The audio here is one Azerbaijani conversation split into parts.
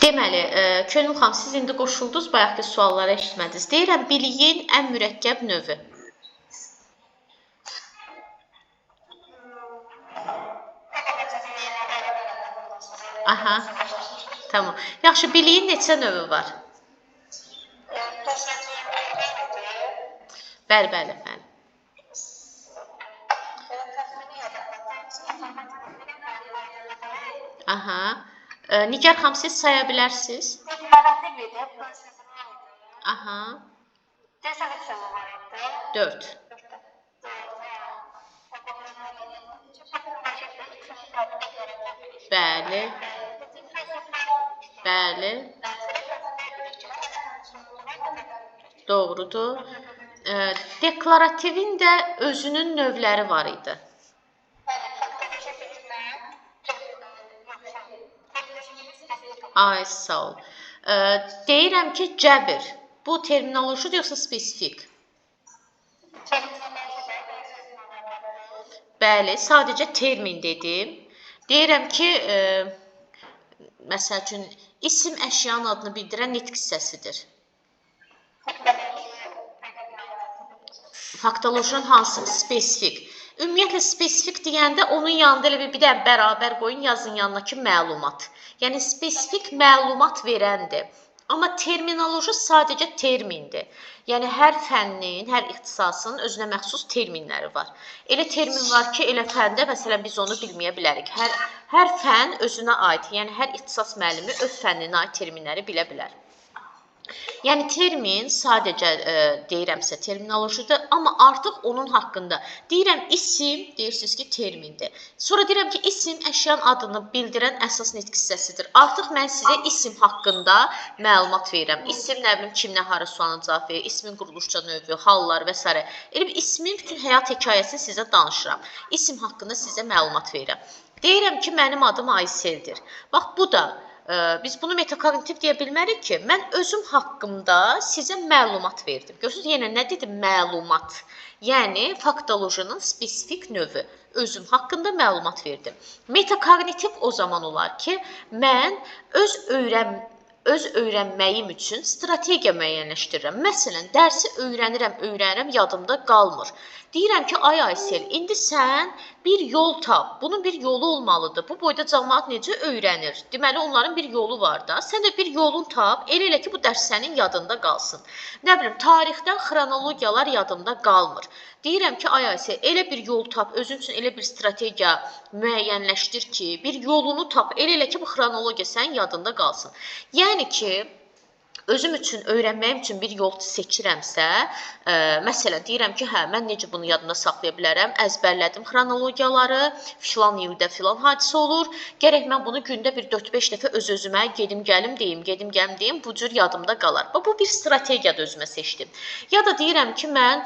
Deməli, Könül xanım, siz indi qoşuldunuz, bayaqki sualları eşitmədiniz. Deyirəm, biliyin ən mürəkkəb növü. Aha, tamam. Yaxşı, biliyin neçə növü var? Bəli, bəli, bəli. Aha. Nigar xanım, siz saya bilərsiniz? Aha. 4. Bəli. Bəli. Doğrudur. Deklarativin də özünün növləri var idi. Ay, sağ ol. Deyirəm ki, cəbir. Bu terminolojidir yoxsa spesifik? Bəli, sadəcə termin dedim. Deyirəm ki, məsəl üçün, isim əşyanın adını bildirən nitq hissəsidir. Faktolojinin hansı? Spesifik. Ümumiyyətlə, spesifik deyəndə onun yanında elə bir də bərabər qoyun, yazın yanına ki, məlumat. Yəni, spesifik məlumat verəndir. Amma terminoloji sadəcə termindir. Yəni, hər fənnin, hər ixtisasın özünə məxsus terminləri var. Elə termin var ki, elə fəndə, məsələn, biz onu bilməyə bilərik. Hər fənn özünə aid, yəni hər ixtisas müəllimi öz fənninə aid terminləri bilə bilər. Yəni, termin sadəcə deyirəmsə terminolojidir, amma artıq onun haqqında deyirəm isim, deyirsiniz ki, termindir. Sonra deyirəm ki, isim əşyanın adını bildirən əsas nitq hissəsidir. Artıq mən sizə isim haqqında məlumat verirəm. İsim, nə bilim, kim, nə, hara sualına cavab verir, ismin quruluşca növü, hallar və s. Elə bir ismin bütün həyat hekayəsini sizə danışıram. İsim haqqında sizə məlumat verirəm. Deyirəm ki, mənim adım Ayseldir. Bax, bu da biz bunu metakognitiv deyə bilmərik ki, mən özüm haqqımda sizə məlumat verdim. Görürsünüz, yenə nə dedim? Məlumat. Yəni, faktolojinin spesifik növü. Özüm haqqında məlumat verdim. Metakognitiv o zaman olar ki, mən öz öyrənməyim üçün strategiya müəyyənləşdirirəm. Məsələn, dərsi öyrənirəm, yadımda qalmır. Deyirəm ki, ay Aysel, indi sən bir yol tap. Bunun bir yolu olmalıdır. Bu boyda cəmaət necə öyrənir? Deməli, onların bir yolu var da. Sən də bir yolun tap, elə ki, bu dərs sənin yadında qalsın. Nə bilim, tarixdən xronologiyalar yadımda qalmır. Deyirəm ki, ay Aysel, elə bir yol tap, özün üçün elə bir strategiya müəyyənləşdir ki, bir yolunu tap, elə ki, bu xronologiya sənin yadında qalsın. Yəni ki, özüm üçün, öyrənməyim üçün bir yol seçirəmsə, məsələn, deyirəm ki, hə, mən necə bunu yadımda saxlaya bilərəm, əzbərlədim xronologiyaları, filan ildə filan hadisə olur, gərək mən bunu gündə bir 4-5 dəfə öz-özümə gedim gəlim deyim, bu cür yadımda qalar. Bu bir strategiyadır özümə seçdim. Ya da deyirəm ki, mən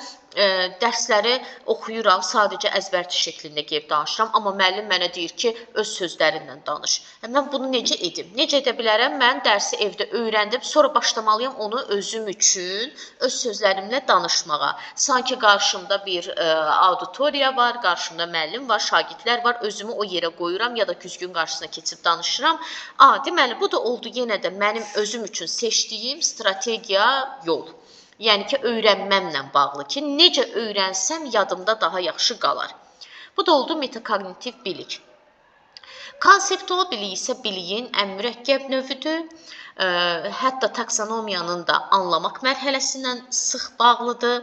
dərsləri oxuyuram, sadəcə əzbərçi şəklində gəlib danışıram, amma müəllim mənə deyir ki, öz sözlərindən danış. Mən bunu necə edim? Necə edə bilərəm? Mən dərsi evdə öyrəndim, sonra başlamalıyam onu özüm üçün, öz sözlərimlə danışmağa. Sanki qarşımda bir auditoriya var, qarşımda müəllim var, şagirdlər var, özümü o yerə qoyuram ya da güzgün qarşısına keçib danışıram. Deməli, bu da oldu yenə də mənim özüm üçün seçdiyim strategiya yol. Yəni ki, öyrənməmlə bağlı ki, necə öyrənsəm yadımda daha yaxşı qalar. Bu da oldu metakognitiv bilik. Konseptual bilik isə biliyin ən mürəkkəb növüdür. Hətta taksonomiyanın da anlamaq mərhələsindən sıx bağlıdır.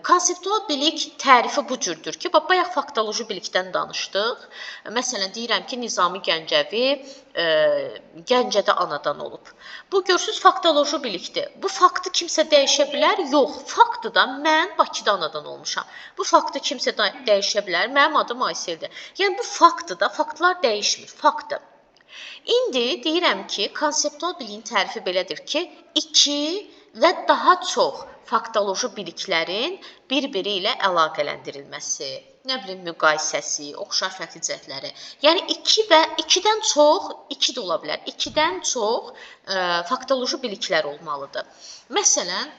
Konseptual bilik tərifi bu cürdür ki, bayaq faktoloji bilikdən danışdıq. Məsələn, deyirəm ki, Nizami Gəncəvi Gəncədə anadan olub. Bu, görürsünüz, faktoloji bilikdir. Bu faktı kimsə dəyişə bilər? Yox. Faktı da mən Bakıda anadan olmuşam. Bu faktı kimsə dəyişə bilər? Mənim adım Ayseldir. Yəni, bu faktı da, faktlar dəyişmir. Faktdır. İndi deyirəm ki, konseptual biliyin tərifi belədir ki, 2 və daha çox faktoloji biliklərin bir-biri ilə əlaqələndirilməsi, nə bilim, müqayisəsi, oxşar fərqli cəhətləri. Yəni, 2 və 2-dən çox, 2 də ola bilər, 2-dən çox faktoloji biliklər olmalıdır. Məsələn,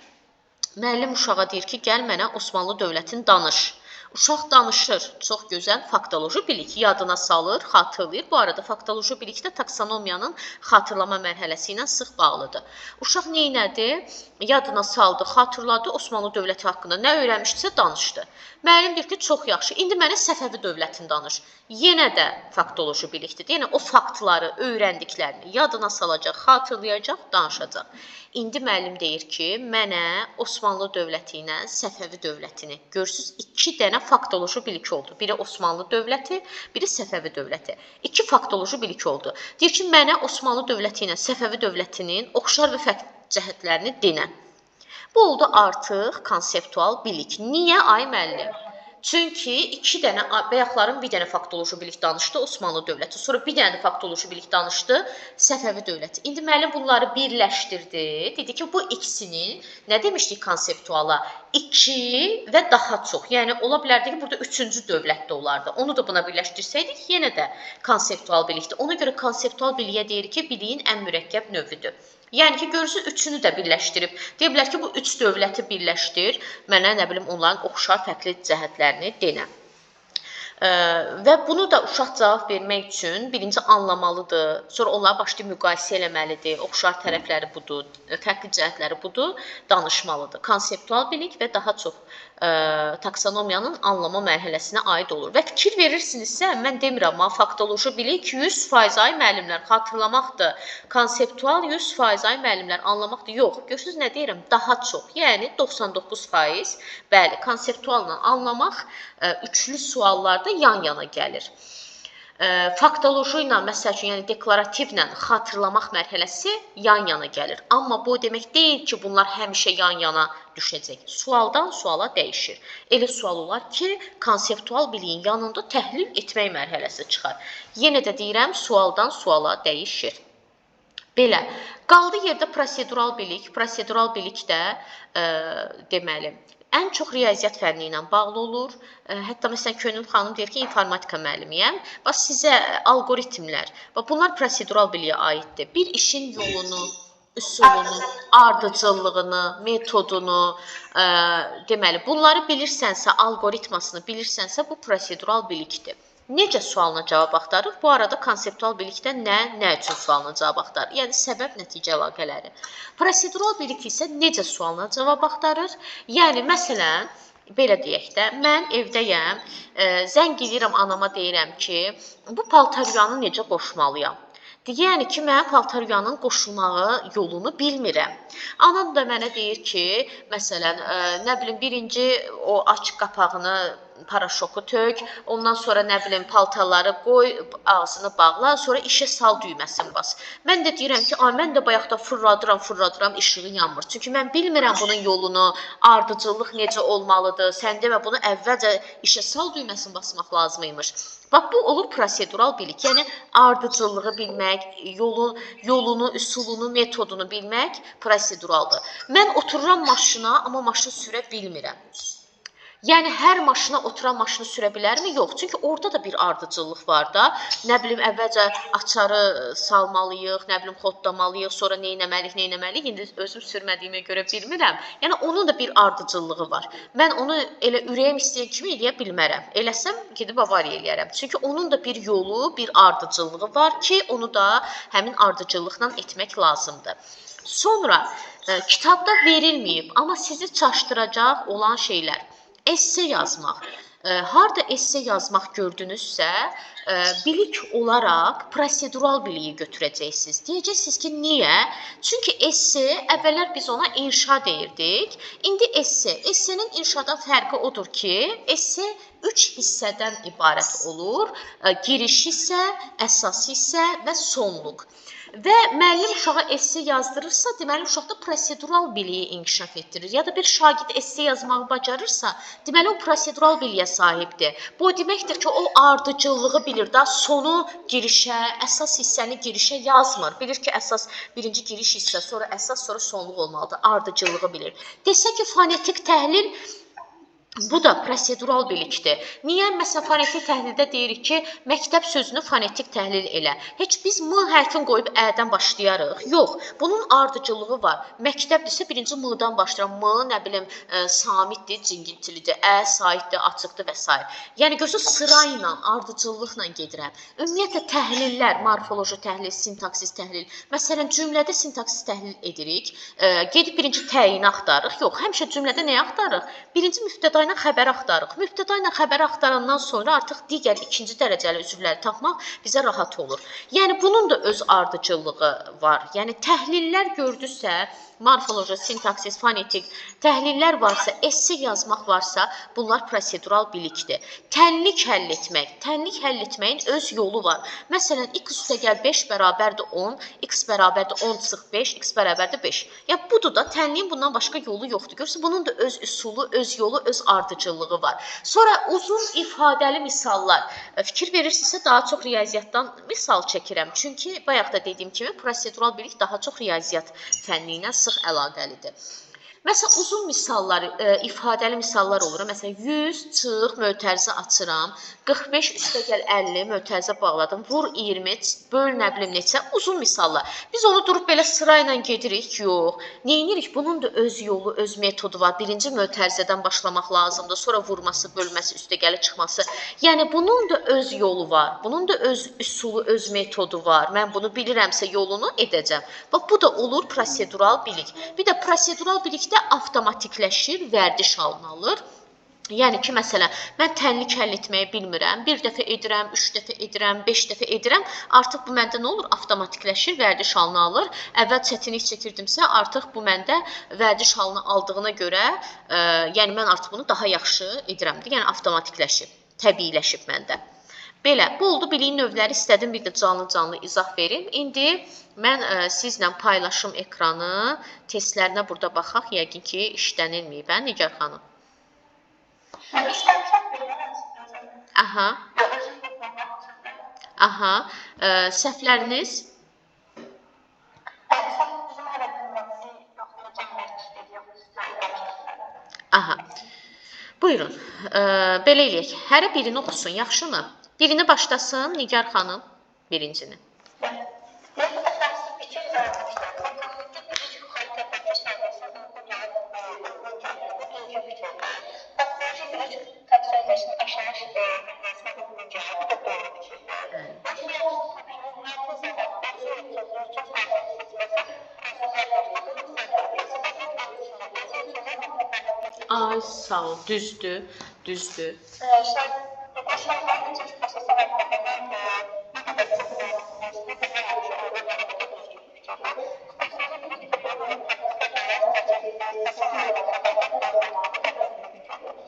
müəllim uşağa deyir ki, gəl mənə Osmanlı dövlətini danış. Uşaq danışır, çox gözəl faktoloji bilik yadına salır, xatırlayır. Bu arada faktoloji bilik də taksonomiyanın xatırlama mərhələsi ilə sıx bağlıdır. Uşaq nə etdi? Yadına saldı, xatırladı, Osmanlı dövləti haqqında nə öyrənmişdisə danışdı. Müəllim deyir ki, çox yaxşı. İndi mənə Səfəvi dövlətini danış. Yenə də faktoloji bilikdir. Yəni o faktları, öyrəndiklərini yadına salacaq, xatırlayacaq, danışacaq. İndi müəllim deyir ki, mənə Osmanlı dövləti ilə Səfəvi dövlətini. Görürsüz, 2 dənə faktoloji bilik oldu. Biri Osmanlı dövləti, biri Səfəvi dövləti. 2 faktoloji bilik oldu. Deyir ki, mənə Osmanlı dövləti ilə Səfəvi dövlətinin oxşar və fərqli cəhətlərini denə. Bu oldu artıq konseptual bilik. Niyə ay müəllim? Çünki 2 dənə, bayaqların bir dənə faktoloji bilik danışdı Osmanlı dövləti, sonra bir dənə faktoloji bilik danışdı Səfəvi dövləti. İndi müəllim bunları birləşdirdi. Dedi ki, bu ikisinin, nə demişdik konseptuala? 2 və daha çox. Yəni, ola bilərdi ki, burada 3-cü dövlət də olardı. Onu da buna birləşdirsəydik, yenə də konseptual bilikdir. Ona görə konseptual biliyə deyir ki, biliyin ən mürəkkəb növüdür. Yəni ki, görürsünüz, üçünü də birləşdirib. Deyə bilər ki, bu 3 dövləti birləşdir, mənə, nə bilim, onların oxşar fərqli cəhətlərini denə. Və bunu da uşaq cavab vermək üçün birinci anlamalıdır, sonra onları başlayıb müqayisə eləməlidir, oxşar tərəfləri budur, fərqli cəhətləri budur, danışmalıdır. Konseptual bilik və daha çox taksonomiyanın anlama mərhələsinə aid olur. Və fikir verirsinizsə, mən demirəm, faktoloji bilik 100% ay müəllimlər xatırlamaqdır, konseptual 100% ay müəllimlər anlamaqdır. Yox, görürsünüz nə deyirəm, daha çox, yəni 99%, bəli, konseptualla anlamaq üçlü suallarda yan-yana gəlir. Faktoloji ilə, məsəl üçün, yəni deklarativlə xatırlamaq mərhələsi yan-yana gəlir. Amma bu demək deyil ki, bunlar həmişə yan-yana düşəcək. Sualdan suala dəyişir. Elə sual olar ki, konseptual biliyin yanında təhlil etmək mərhələsi çıxar. Yenə də deyirəm, sualdan suala dəyişir. Belə, qaldı yerdə prosedural bilik. Prosedural bilik də deməli, ən çox riyaziyyat fənni ilə bağlı olur. Hətta məsələn Könül xanım deyir ki, informatika müəllimiyəm. Bax sizə alqoritmlər, bunlar prosedural biliyə aiddir. Bir işin yolunu, üsulunu, ardıcıllığını, metodunu, deməli, bunları bilirsənsə, alqoritmasını bilirsənsə, bu prosedural bilikdir. Necə sualına cavab axtarır? Bu arada konseptual bilikdə nə üçün sualına cavab axtarır? Yəni, səbəb-nəticə əlaqələri. Prosedural bilik isə necə sualına cavab axtarır? Yəni, məsələn, belə deyək də, mən evdəyəm, zəng edirəm anama deyirəm ki, bu paltaryanı necə qoşmalıyam? Yəni ki, mən paltaryanın qoşulmağı yolunu bilmirəm. Anam da mənə deyir ki, məsələn, nə bilim, birinci o aç qapağını, paraşoku tök, ondan sonra nə bilim paltarları qoy, ağzını bağla, sonra işə sal düyməsini bas. Mən də deyirəm ki, mən də bayaqda fırladıram, işığı yanmır. Çünki mən bilmirəm bunun yolunu, ardıcıllıq necə olmalıdır. Sən demə, bunu əvvəlcə işə sal düyməsini basmaq lazımıymış. Bax, bu olur prosedural bilik. Yəni, ardıcıllığı bilmək, yolunu, üsulunu, metodunu bilmək proseduraldır. Mən otururam maşına, amma maşını sürə bilmirəm. Yəni, hər maşına oturan maşını sürə bilərmi? Yox. Çünki orada da bir ardıcıllıq var da. Nə bilim, əvvəlcə açarı salmalıyıq, nə bilim, xodlamalıyıq, sonra neynəməliyik. İndi özüm sürmədiyimə görə bilmirəm. Yəni, onun da bir ardıcıllığı var. Mən onu elə ürəyim istəyən kimi eləyə bilmərəm. Eləsəm, gedib avariya eləyərəm. Çünki onun da bir yolu, bir ardıcıllığı var ki, onu da həmin ardıcıllıqla etmək lazımdır. Sonra, kitabda verilməyib, amma sizi çaşdıracaq olan şeylər. Esse yazmaq. Harda esse yazmaq gördünüzsə, bilik olaraq prosedural biliyi götürəcəksiniz. Deyəcəksiniz ki, niyə? Çünki esse, əvvəllər biz ona inşa deyirdik. İndi esse. Essenin inşadan fərqi odur ki, esse 3 hissədən ibarət olur. Giriş hissə, əsas hissə və sonluq. Və müəllim uşağa esse yazdırırsa, deməli uşaqda prosedural biliyi inkişaf etdirir. Ya da bir şagird esse yazmağı bacarırsa, deməli o prosedural biliyə sahibdir. Bu deməkdir ki, o ardıcıllığı bilir da, sonu girişə, əsas hissəni girişə yazmır. Bilir ki, əsas birinci giriş hissə, sonra əsas, sonra sonluq olmalıdır. Ardıcıllığı bilir. Desə ki, fonetik təhlil Bu da prosedural bilikdir. Niyə? Məsələn, fonetik təhlildə deyirik ki, məktəb sözünü fonetik təhlil elə. Heç biz m hərfini qoyub ə-dən başlayarıq? Yox. Bunun ardıcıllığı var. Məktəbdirsə birinci m-dan başlayıram. M, nə bilim, samitdir, cingiltilidir, ə, saitdir, açıqdır və s. Yəni gözü sıra ilə, ardıcıllıqla gedirəm. Ümumiyyətlə təhlillər, morfoloji təhlil, sintaksis təhlil. Məsələn, cümlədə sintaksis təhlil edirik. Gedib birinci təyini axtarırıq. Yox, həmişə cümlədə nəyi axtarırıq? Birinci mübtəda ilə xəbəri axtarırıq. Mübtəda ilə xəbəri axtarandan sonra artıq digər ikinci dərəcəli üzvləri tapmaq bizə rahat olur. Yəni bunun da öz ardıcıllığı var. Yəni təhlillər gördüsə, morfoloji, sintaksis, fonetik təhlillər varsa, esse yazmaq varsa, bunlar prosedural bilikdir. Tənlik həll etmək. Tənlik həll etməyin öz yolu var. Məsələn, x üstəgəl 5 bərabərdir 10, x bərabərdir 10 çıx 5, x bərabərdir 5. Yəni budur da, tənliyin bundan başqa yolu yoxdur. Görürsə, bunun da öz üsulu, öz yolu, öz ardıcıllığı var. Sonra uzun ifadəli misallar. Fikir verirsinizsə, daha çox riyaziyyatdan misal çəkirəm. Çünki bayaq da dediyim kimi prosedural bilik daha çox riyaziyyat fənni ilə sıx əlaqəlidir. Məsələn, uzun misallar, ifadəli misallar olur. Məsələn, 100 çıx, mötərizə açıram, 45 üstəgəl 50, mötərizə bağladım, vur 20, böl nə bilim neçə, uzun misallar. Biz onu durub belə sırayla gedirik, yox. Neyinirik? Bunun da öz yolu, öz metodu var. Birinci mötərizədən başlamaq lazımdır, sonra vurması, bölməsi, üstəgəli çıxması. Yəni, bunun da öz yolu var, bunun da öz üsulu, öz metodu var. Mən bunu bilirəmsə yolunu edəcəm. Bax, bu da olur prosedural bilik. Bir də prosedural bilikdə avtomatikləşir, vərdiş halını alır. Yəni ki, məsələn, mən tənlik həll etməyi bilmirəm, bir dəfə edirəm, 3 dəfə edirəm, 5 dəfə edirəm, artıq bu məndə nə olur? Avtomatikləşir, vərdiş halını alır. Əvvəl çətinlik çəkirdimsə, artıq bu məndə vərdiş halını aldığına görə, yəni mən artıq bunu daha yaxşı edirəm. Yəni avtomatikləşib, təbiiləşib məndə. Belə, bu oldu biliyin növləri. İstədim bir də canlı-canlı izah verim. İndi mən sizlə paylaşım ekranı testlərinə burada baxaq. Yəqin ki, işlənilməyib. Nigar xanım. Aha. Aha. Səhvləriniz? Aha. Buyurun. Belə eləyək. Hərə birini oxusun, yaxşımı? Birini başlasın, Nigar xanım, birincini. Ay, sağ ol, düzdür, düzdür.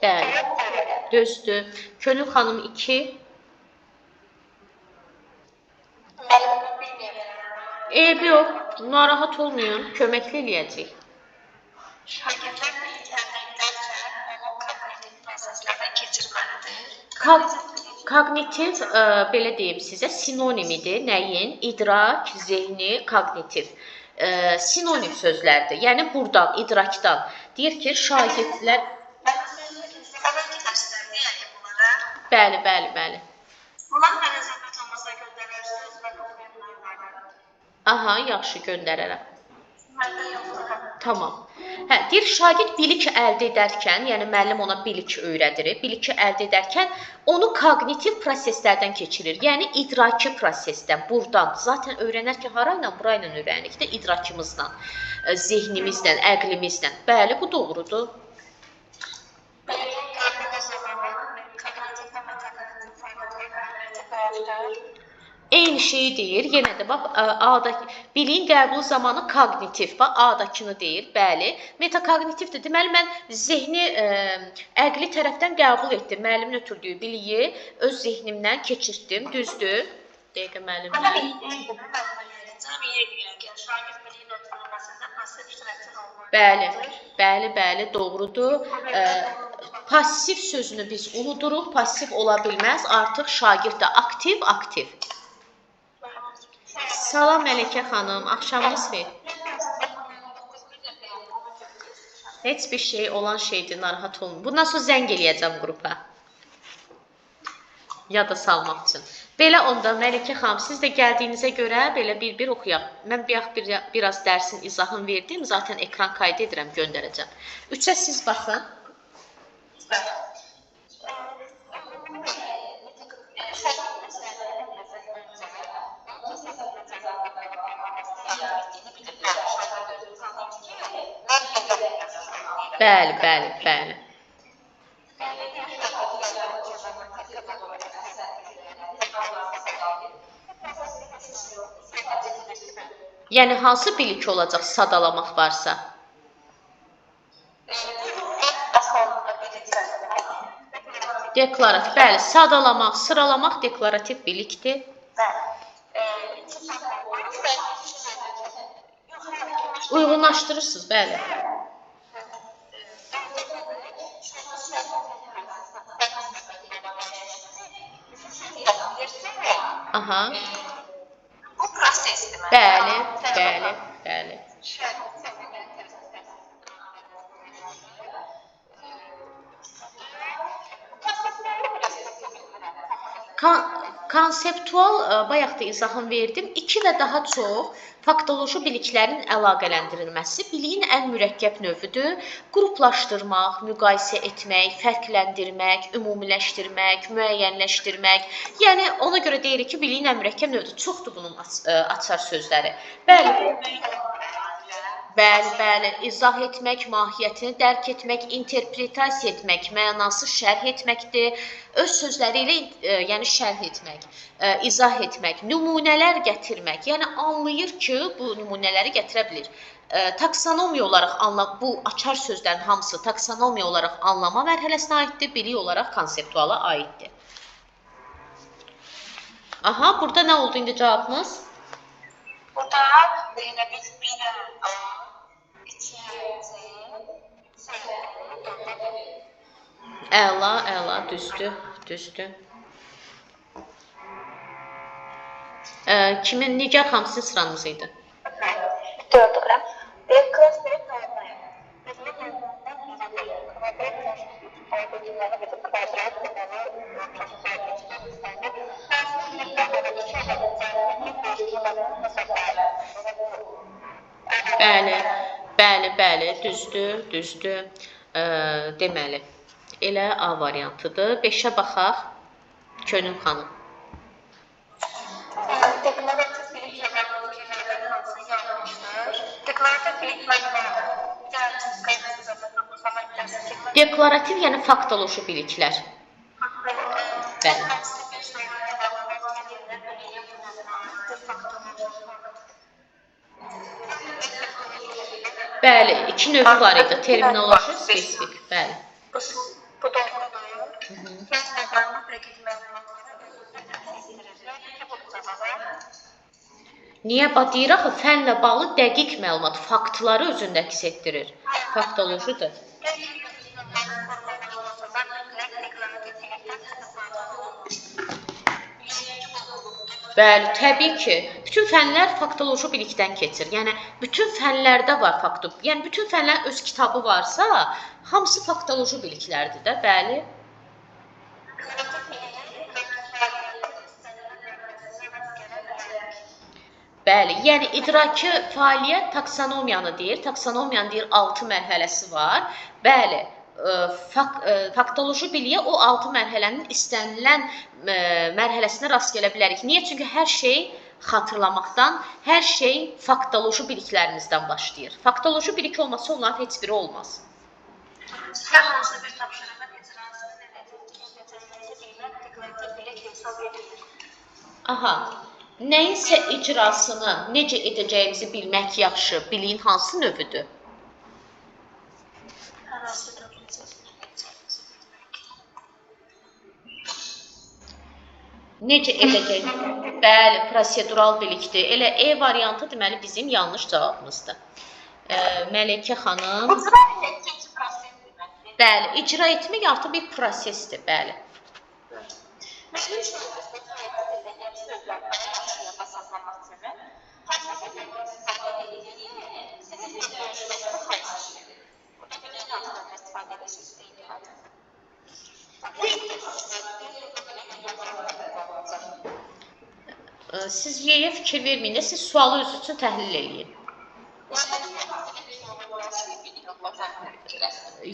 Bəli, düzdür. Könül xanım 2. Eybi yox, narahat olmayın, köməkli eləyəcək. Kognitiv, belə deyim sizə, sinonimidir. Nəyin? İdrak, zehni, kognitiv. Sinonim sözlərdir. Yəni, buradan, idrakdan. Deyir ki, şagirdlər... Bəli, bəli, bəli. Aha, yaxşı, göndərərəm. Tamam. Hə, deyir, şagird bilik əldə edərkən, yəni müəllim ona bilik öyrədir. Biliki əldə edərkən onu kognitiv proseslərdən keçirir. Yəni idraki prosesdən, buradan. Zaten öyrənərkən harayla, burayla öyrənirik də idrakımızla, zehnimizlə, əqlimizlə. Bəli, bu doğrudur. Eyni şeyi deyir. Yenə də bax, biliyin qəbulu zamanı kognitiv. Bax, A-dakını deyir. Bəli. Metakognitivdir. Deməli, mən zehni əqli tərəfdən qəbul etdim. Müəllimin ötürdüyü biliyi öz zehnimdən keçirtdim. Düzdür? Dəqiqə müəllimdən. Bəli, bəli, bəli, doğrudur. Pasiv sözünü biz unuduruq. Pasiv ola bilməz. Artıq şagird də aktiv, aktiv. Salam Mələkə xanım, axşamınız xeyir. Heç bir şey olan şeydir, narahat olmayın. Bundan sonra zəng eləyəcəm qrupa. Yada salmaq üçün. Belə onda Məlikə xanım, siz də gəldiyinizə görə belə bir-bir oxuyaq. Mən biraz dərsin izahını verdim. Zaten ekran kaydı edirəm, göndərəcəm. 3-ə siz baxın. Bəli, bəli, bəli. Yəni hansı bilik olacaq sadalamaq varsa? Deklarativ, bəli, sadalamaq, sıralamaq deklarativ bilikdir. Uyğunlaşdırırsınız, bəli. Aha. Bu prosesdir. Bəli, bəli, bəli. Konseptual bayaq da izahını verdim. 2 və daha çox faktoloji biliklərin əlaqələndirilməsi biliyin ən mürəkkəb növüdür. Qruplaşdırmaq, müqayisə etmək, fərqləndirmək, ümumiləşdirmək, müəyyənləşdirmək. Yəni ona görə deyirik ki, biliyin ən mürəkkəb növüdür. Çoxdur bunun açar sözləri. Bəli. Bəli, izah etmək, mahiyyətini dərk etmək, interpretasiya etmək, mənası şərh etməkdir. Öz sözləri ilə yəni şərh etmək, izah etmək, nümunələr gətirmək. Yəni anlayır ki, bu nümunələri gətirə bilir. Taksonomiya olaraq bu açar sözlərin hamısı taksonomiya olaraq anlama mərhələsinə aiddir, bilik olaraq konseptuala aiddir. Aha, burada nə oldu indi cavabınız? Burada deyinə biz bir Əla, düzdür. Kimin? Nigar xanım, sizin sıranız idi. Dördügram. Bir klasları tanımlayın. Bəli, düzdür. Deməli, elə A variantıdır. 5-ə baxaq. Könül xanım. Deklarativ, yəni faktoloji biliklər. Bəli. Bəli, 2 növü var idi. Terminoloji, spesifik. Bəli. Bu doğrudur. Niyə? Deyir axı, fənlə bağlı dəqiq məlumat, faktları özündə əks etdirir. Faktolojidir. Bəli, təbii ki, bütün fənlər faktoloji bilikdən keçir. Yəni, bütün fənlərdə var yəni bütün fənlərin öz kitabı varsa, hamısı faktoloji biliklərdir də, bəli. Bəli, yəni idraki fəaliyyət taksonomiyanı deyir. Taksonomiyanın deyir 6 mərhələsi var. Bəli, faktoloji biliyə o 6 mərhələnin istənilən mərhələsinə rast gələ bilərik. Niyə? Çünki hər şey xatırlamaqdan, hər şey faktoloji biliklərimizdən başlayır. Faktoloji bilik olmasa onların heç biri olmaz. Hər hansı bir tapşırığın icrasını Aha, nəyinsə icrasını necə edəcəyimizi bilmək yaxşı, biliyin hansı növüdür? Necə edəcək? Bəli, prosedural bilikdir. Elə E variantı deməli bizim yanlış cavabımızdır. Məlikə xanım. Bəli, icra etmək artıq bir prosesdir, bəli. Siz Y-yə fikir verməyin də, siz sualı özünüz üçün təhlil eləyin.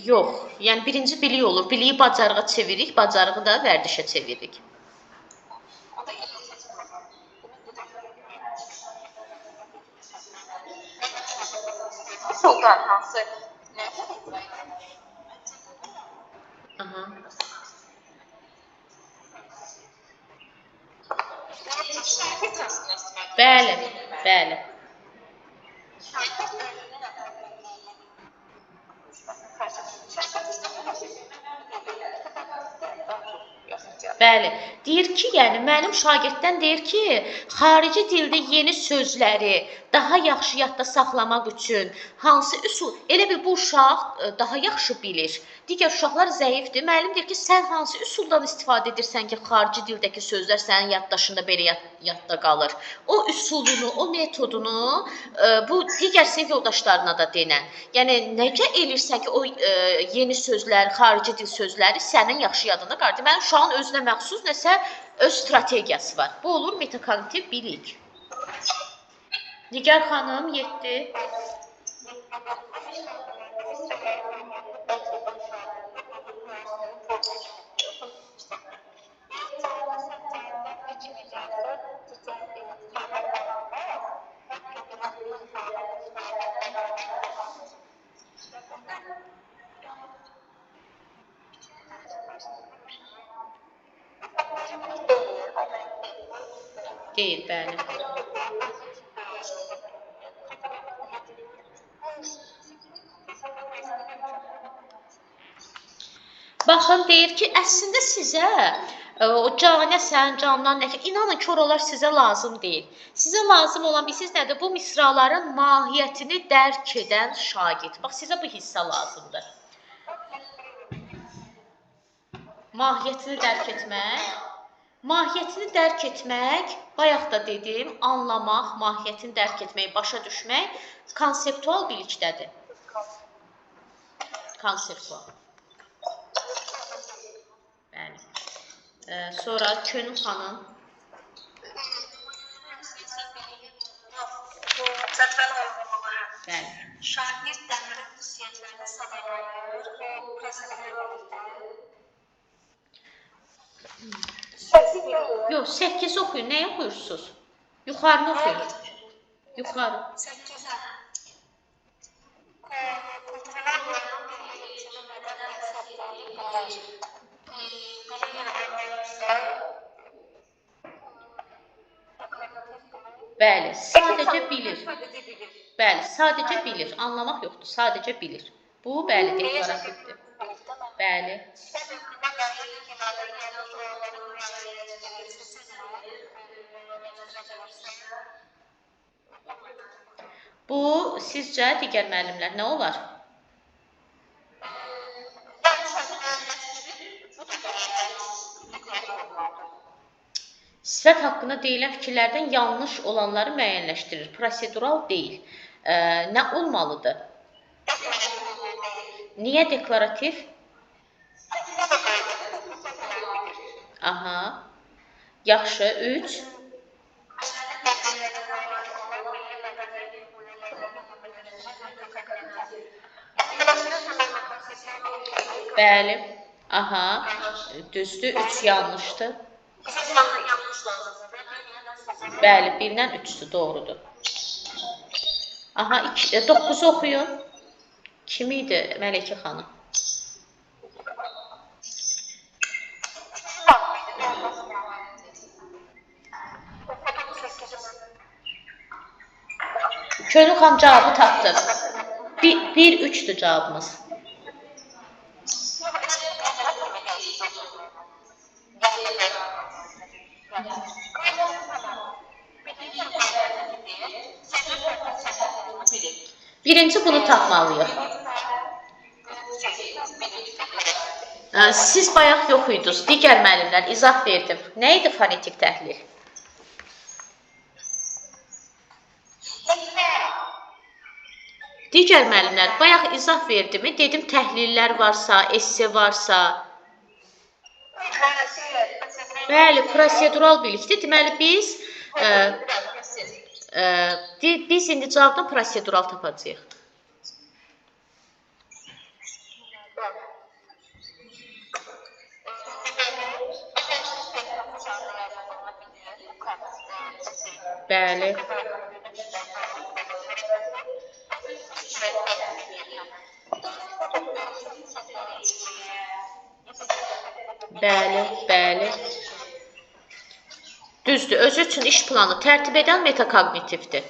Yox, yəni birinci bilik olur. Biliyi bacarığa çeviririk, bacarığı da vərdişə çeviririk. Soldan hansı? Aha. Bəli, bəli. Bəli. Deyir ki, yəni mənim şagirddən deyir ki, xarici dildə yeni sözləri daha yaxşı yadda saxlamaq üçün hansı üsul? Elə bil bu uşaq daha yaxşı bilir. Digər uşaqlar zəifdir. Müəllim deyir ki, sən hansı üsuldan istifadə edirsən ki, xarici dildəki sözlər sənin yaddaşında belə yadda qalır? O üsulunu, o metodunu bu digər sinif yoldaşlarına da denən. Yəni necə elirsən ki, o yeni sözlər, xarici dil sözləri sənin yaxşı yadında qalır? Deməli, uşağın özünə məxsus nəsə öz strategiyası var. Bu olur metakognitiv bilik. Nigar xanım 7. Deyil, bəli. Baxın, deyir ki, əslində sizə o canəsən, candan nə ki, inanın ki, oralar sizə lazım deyil. Sizə lazım olan bilirsiniz nədir? Bu misraların mahiyyətini dərk edən şagird. Bax, sizə bu hissə lazımdır. Mahiyyətini dərk etmək. Mahiyyətini dərk etmək, bayaq da dedim, anlamaq, mahiyyətini dərk etmək, başa düşmək konseptual bilikdədir. Konseptual. Bəli. Sonra Könül xanım. Bəli. Şagird dəmirin xüsusiyyətlərini sadalayır, o prosedurlar Yox, 8 oxuyun. Nəyi oxuyursunuz? Yuxarını oxuyun. Yuxarı. 8-ə. Kulturlar yönünün bir eğitimi mədən əsəbləri bilir. Bəli, sadəcə bilir. Bəli, sadəcə bilir. Anlamaq yoxdur, sadəcə bilir. Bu, bəli, deklarativdir. Bəli. Bu, sizcə digər müəllimlər nə olar? Sifət haqqında deyilən fikirlərdən yanlış olanları müəyyənləşdirir. Prosedural deyil. Nə olmalıdır? Niyə deklarativ? Aha. Yaxşı, 3. Bəli. Aha. Düzdür, 3 yanlışdır. Bəli, 1-dən 3-dür, doğrudur. Aha, 9-u oxuyun. Kim idi Mələkə xanım? Könül xanım cavabı tapdı. 1-3'dür cavabımız. Birinci bunu tapmalıyıq. Siz bayaq yox idiniz. Digər müəllimlər izah verdim. Nə idi fonetik təhlil? Digər müəllimlər bayaq izah verdimi? Dedim təhlillər varsa, esse varsa. Bəli, prosedural bilikdir. Deməli biz Ə, Biz indi cavabdan prosedural tapacağıq. Bəli. Bəli. Düzdür, özü üçün iş planı tərtib edən metakognitivdir.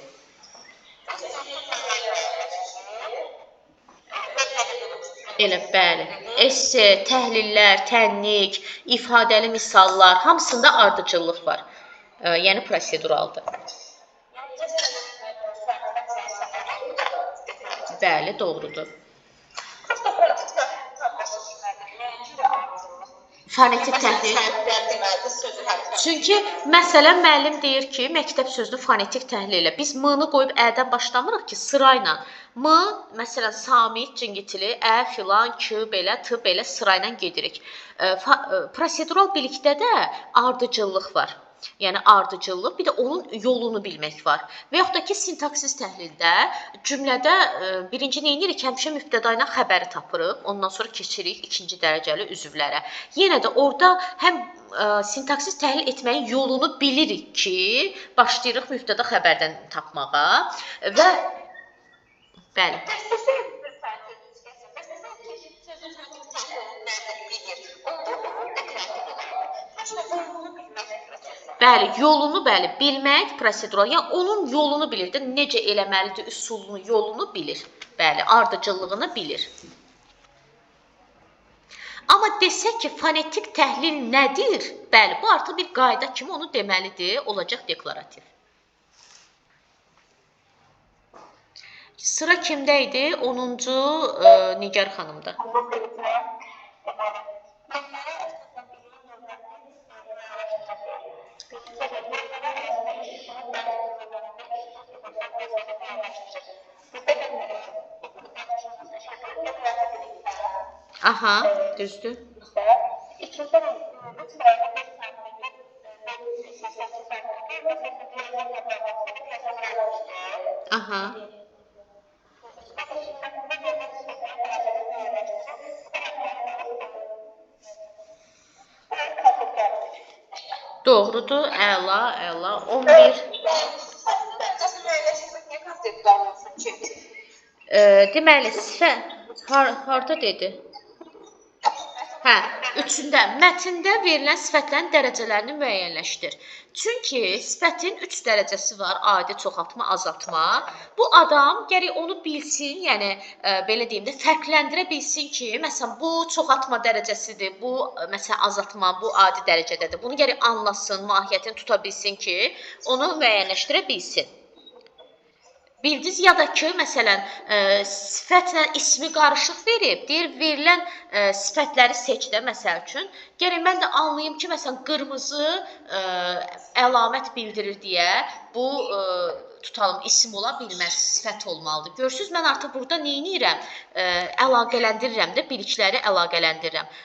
Elə, bəli. Esse, təhlillər, tənlik, ifadəli misallar, hamısında ardıcıllıq var. Yəni proseduraldır. Bəli, doğrudur. Fonetik təhlil. Çünki məsələn müəllim deyir ki, məktəb sözünü fonetik təhlil elə. Biz m-nı qoyub ə-dən başlamırıq ki, sırayla. M, məsələn, Samit, Cingitili, ə, filan, k, belə, t, belə sırayla gedirik. Prosedural bilikdə də ardıcıllıq var. Yəni ardıcıllıq, bir də onun yolunu bilmək var. Və yaxud da ki, sintaksis təhlildə cümlədə birinci nə edirik? Həmişə mübtəda ilə xəbəri tapırıq, ondan sonra keçirik ikinci dərəcəli üzvlərə. Yenə də orada həm sintaksis təhlil etməyin yolunu bilirik ki, başlayırıq mübtəda xəbərdən tapmağa və bəli. Bəli, yolunu bilmək prosedural. Yəni onun yolunu bilir də, necə eləməlidir, üsulunu, yolunu bilir. Bəli, ardıcıllığını bilir. Amma desək ki, fonetik təhlil nədir? Bəli, bu artıq bir qayda kimi onu deməlidir, olacaq deklarativ. Sıra kimdə idi? 10-cu Nigar xanımda. Aha, düzdür. Aha. Doğrudur, əla. 11. Deməli, harda dedi? Hə, üçündə, mətndə verilən sifətlərin dərəcələrini müəyyənləşdir. Çünki sifətin 3 dərəcəsi var, adi, çoxaltma, azaltma. Bu adam gərək onu bilsin, yəni belə deyim də, fərqləndirə bilsin ki, məsələn, bu çoxaltma dərəcəsidir, bu məsələn azaltma, bu adi dərəcədədir. Bunu gərək anlasın, mahiyyətini tuta bilsin ki, onu müəyyənləşdirə bilsin. Bildiniz ya da ki, məsələn, sifətlə ismi qarışıq verib, deyir, verilən sifətləri seç də, məsəl üçün. Gərək mən də anlayım ki, məsələn, qırmızı əlamət bildirir deyə bu, tutalım, isim ola bilməz, sifət olmalıdır. Görürsünüz, mən artıq burada nə edirəm? Əlaqələndirirəm də, bilikləri əlaqələndirirəm.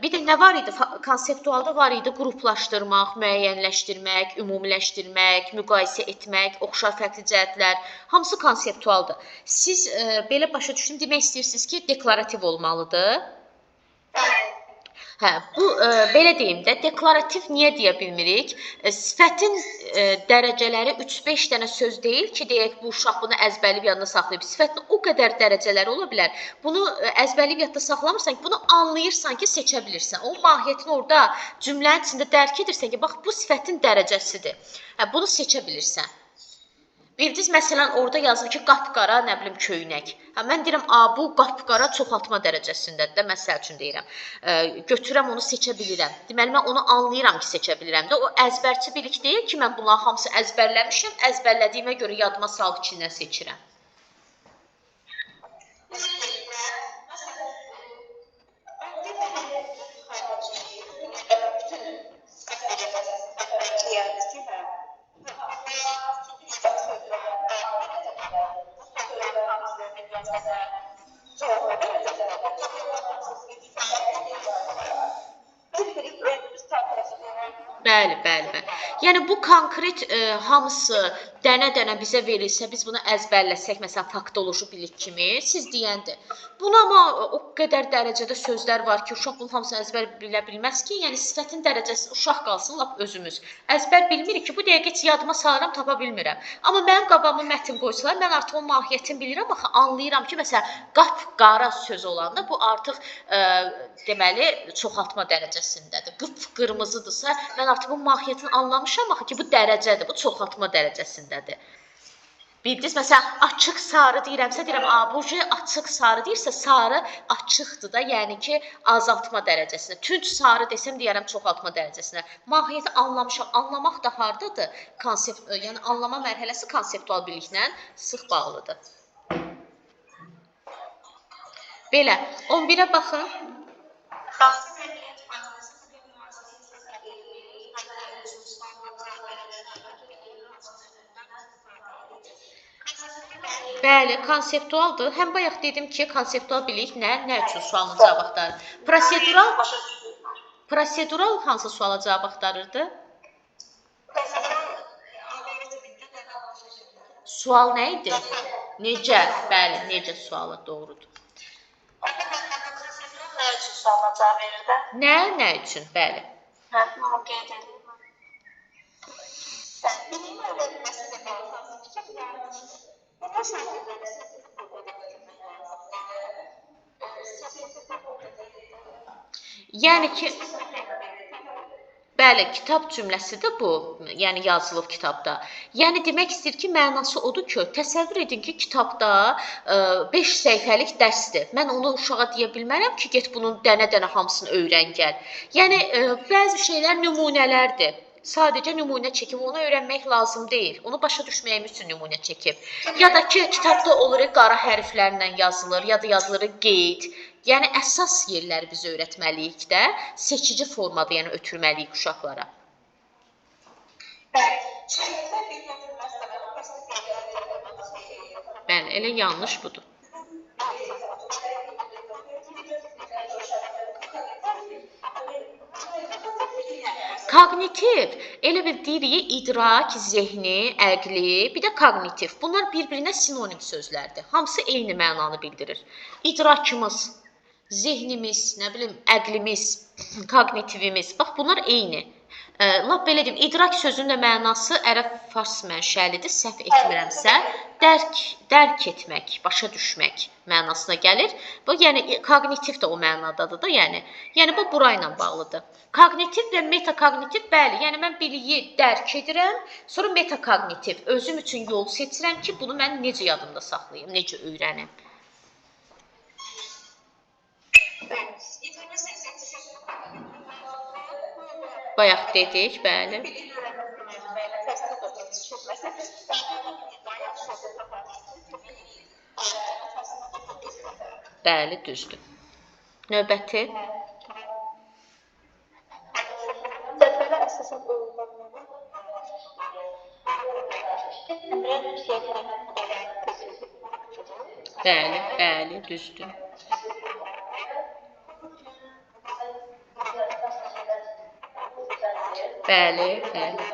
Bir də nə var idi? Konseptualda var idi qruplaşdırmaq, müəyyənləşdirmək, ümumiləşdirmək, müqayisə etmək, oxşar fərqli cəhətlər. Hamısı konseptualdır. Siz belə başa düşün, demək istəyirsiniz ki, deklarativ olmalıdır. Hə, bu belə deyim də, deklarativ niyə deyə bilmirik? Sifətin dərəcələri 3-5 dənə söz deyil ki, deyək bu uşaq bunu əzbərləyib yadında saxlayıb. Sifətin o qədər dərəcələri ola bilər. Bunu əzbərləyib yadda saxlamırsan ki, bunu anlayırsan ki, seçə bilirsən. O mahiyyətini orada cümlənin içində dərk edirsən ki, bax bu sifətin dərəcəsidir. Hə, bunu seçə bilirsən. Bildiniz, məsələn, orada yazır ki, qapqara, nə bilim, köynək. Hə, mən deyirəm, bu qapqara çoxaltma dərəcəsindədir də, məsəl üçün deyirəm. Götürəm, onu seçə bilirəm. Deməli, mən onu anlayıram ki, seçə bilirəm də. O əzbərçi bilik deyil ki, mən bunların hamısı əzbərləmişim, əzbərlədiyimə görə yadıma salıb içindən seçirəm. Bəli, bəli, bəli. Yəni bu konkret hamısı dənə-dənə bizə verilsə, biz bunu əzbərləsək, məsələn, faktoloji bilik kimi, siz deyəndir. Buna amma o qədər dərəcədə sözlər var ki, uşaq bunun hamısını əzbər bilə bilməz ki, yəni sifətin dərəcəsi uşaq qalsın, lap özümüz. Əzbər bilmirik ki, bu dəqiqə heç yadıma salıram, tapa bilmirəm. Amma mənim qabağıma mətn qoysalar, mən artıq onun mahiyyətini bilirəm, axı anlayıram ki, məsələn, qap-qara söz olanda bu artıq deməli çoxaltma dərəcəsindədir. Qıp-qırmızıdırsa, mən artıq bu mahiyyətini anlamışam, axı ki, bu dərəcədir, bu çoxaltma dərəcəsindədir. Bildiniz, məsələn, açıq sarı deyirəmsə, deyirəm, bu açıq sarı deyirsə, sarı açıqdır da, yəni ki, azaltma dərəcəsində. Tünc sarı desəm, deyərəm, çoxaltma dərəcəsində. Mahiyyəti anlamışam, anlamaq da hardadır? Konsept, yəni anlama mərhələsi konseptual biliklə sıx bağlıdır. Belə, 11-ə baxın. Bəli, konseptualdır. Həm bayaq dedim ki, konseptual bilik nə üçün sualın cavab axtarır? Prosedural hansı suala cavab axtarırdı? Sual nə idi? Necə? Bəli, necə sualı doğrudur. Nə üçün suala cavab verirdi? Nə üçün? Bəli. Yəni ki, bəli, kitab cümləsidir bu, yəni yazılıb kitabda. Yəni demək istəyir ki, mənası odur ki, təsəvvür edin ki, kitabda 5 səhifəlik dərsdir. Mən onu uşağa deyə bilmərəm ki, get bunun dənə-dənə hamısını öyrən gəl. Yəni bəzi şeylər nümunələrdir. Sadəcə nümunə çəkib, onu öyrənmək lazım deyil. Onu başa düşməyimiz üçün nümunə çəkib. Ya da ki, kitabda olur, qara hərflərlə yazılır, ya da yazılır qeyd. Yəni, əsas yerləri biz öyrətməliyik də, seçici formada, yəni ötürməliyik uşaqlara. Bəli, elə yanlış budur. Kognitiv, elə bir deyirik, idrak, zehni, əqli, bir də kognitiv. Bunlar bir-birinə sinonim sözlərdir. Hamısı eyni mənanı bildirir. İdrakımız, zehnimiz, nə bilim, əqlimiz, kognitivimiz, bax bunlar eyni. Lap belə deyim, idrak sözünün də mənası ərəb-fars mənşəlidir, səhv etmirəmsə, dərk etmək, başa düşmək mənasına gəlir. Bu, yəni, kognitiv də o mənadadır da, yəni bu burayla bağlıdır. Kognitiv və metakognitiv, bəli, yəni mən biliyi dərk edirəm, sonra metakognitiv, özüm üçün yol seçirəm ki, bunu mən necə yadımda saxlayım, necə öyrənim. Bayaq dedik, bəli. Bəli, düzdür. Növbəti. Bəli, bəli, düzdür. Bəli, bəli.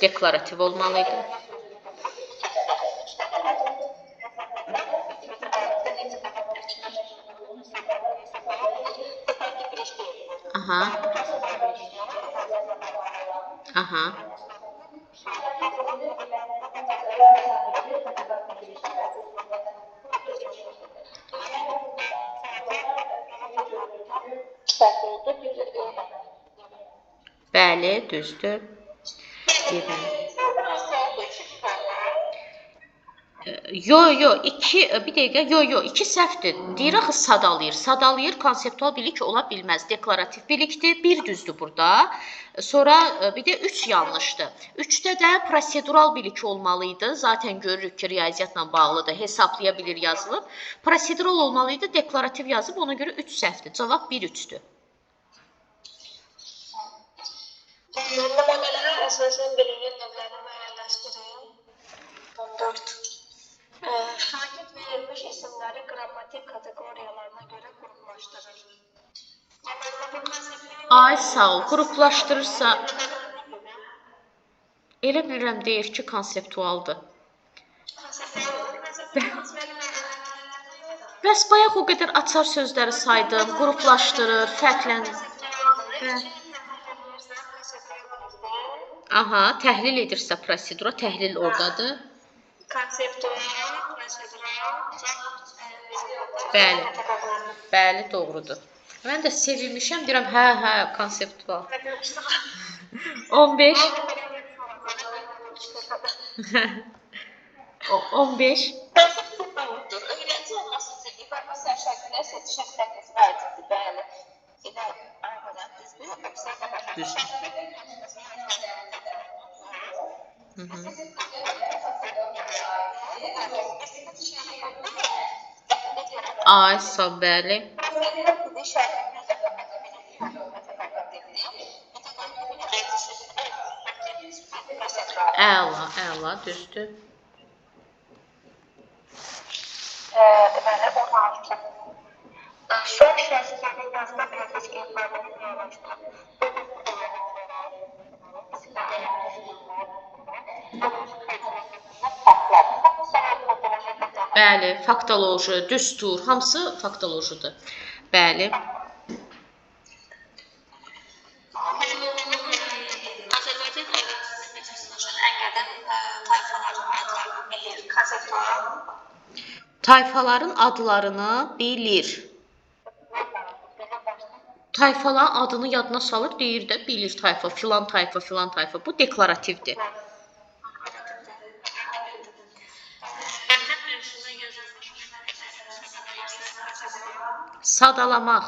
Deklarativ olmalıydı. Aha. Aha. Bəli, düzdür. Yo, bir dəqiqə, iki səhvdir. Deyir axı sadalayır. Sadalayır, konseptual bilik ola bilməz. Deklarativ bilikdir, bir düzdür burada. Sonra bir də 3 yanlışdır. 3-də də prosedural bilik olmalıydı. Zaten görürük ki, riyaziyyatla bağlıdır. Hesablaya bilir yazılıb. Prosedural olmalıydı, deklarativ yazıb. Ona görə 3 səhvdir. Cavab 1-3-dür. Nümunələrə əsasən bilinən növləri müəyyənləşdirin. 14. Şagird verilmiş isimləri qrammatik kateqoriyalarına görə qruplaşdırır. Ay, sağ ol. Qruplaşdırırsa Elə bilirəm deyir ki, konseptualdır. Bəs bayaq o qədər açar sözləri saydım, qruplaşdırır, fərqlənir. Aha, təhlil edirsə prosedura, təhlil oradadır. Bəli. Bəli, doğrudur. Mən də sevinmişəm, deyirəm, hə, konseptual. 15. 15. Öğrenci olması üçün informasiya şəklinə seçişləriniz vacibdir. Bəli. Elə aynen düzdür. Düzdür. Ay, sağ bəli. Əla, düzdür. Deməli, 16. Son şəxslərin yazda proses ifadenin yanaşdır. Bəli, faktoloji, düstur, hamısı faktolojidir. Bəli. Azərbaycan ərazisində məsələn ən qədim tayfaların adlarını bilir. Konseptual. Tayfaların adlarını bilir. Tayfaların adını yadına salır, deyir də bilir tayfa, filan tayfa, filan tayfa. Bu deklarativdir. Sadalamaq.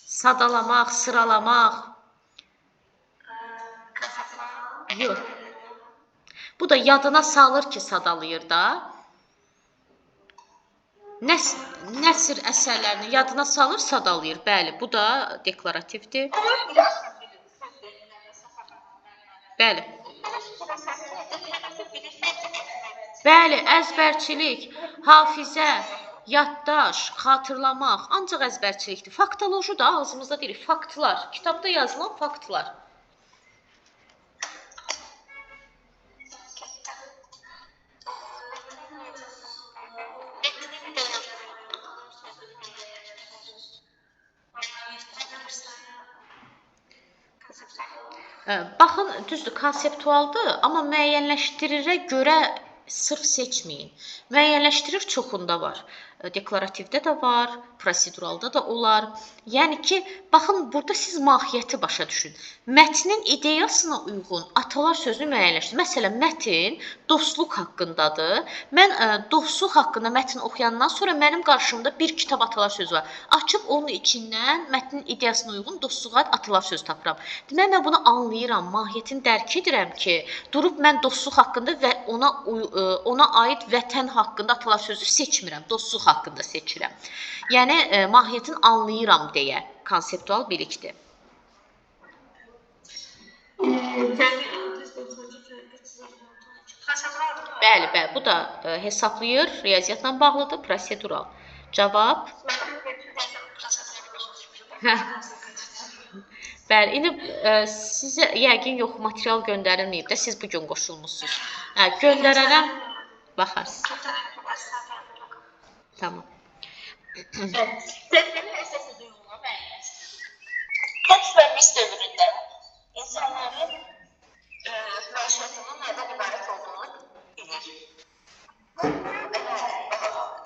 Sadalamaq, sıralamaq. Yox. Bu da yadına salır ki, sadalayır da. Nəsr əsərlərini yadına salır, sadalayır. Bəli, bu da deklarativdir. Bəli. Bəli, əzbərçilik, hafizə, yaddaş, xatırlamaq, ancaq əzbərçilikdir. Faktoloji da ağzımızda deyirik, faktlar, kitabda yazılan faktlar. Baxın, düzdür, konseptualdır, amma müəyyənləşdirirə görə sırf seçməyin. Müəyyənləşdirir çoxunda var. Deklarativdə də var, proseduralda da olar. Yəni ki, baxın, burada siz mahiyyəti başa düşün. Mətnin ideyasına uyğun atalar sözünü müəyyənləşdirin. Məsələn, mətn dostluq haqqındadır. Mən dostluq haqqında mətn oxuyandan sonra mənim qarşımda bir kitab atalar sözü var. Açıb onun içindən mətnin ideyasına uyğun dostluğa atalar sözü tapıram. Demək, mən bunu anlayıram, mahiyyətini dərk edirəm ki, durub mən dostluq haqqında və ona aid vətən haqqında atalar sözü seçmirəm, dostluq haqqında seçirəm. Yəni, mahiyyətini anlayıram deyə konseptual bilikdir. Bəli, bu da hesablayır, riyaziyyatla bağlıdır, prosedural. Cavab? Bəli, indi sizə yəqin yox, material göndərilməyib də, siz bugün qoşulmuşsunuz. Göndərərəm, baxarsınız. Tamam. Tədbirin əsası duyğunu müəyyənləşdirir. Kaç və mis dövründə insanların məişətinin nədən ibarət olduğunu bilir.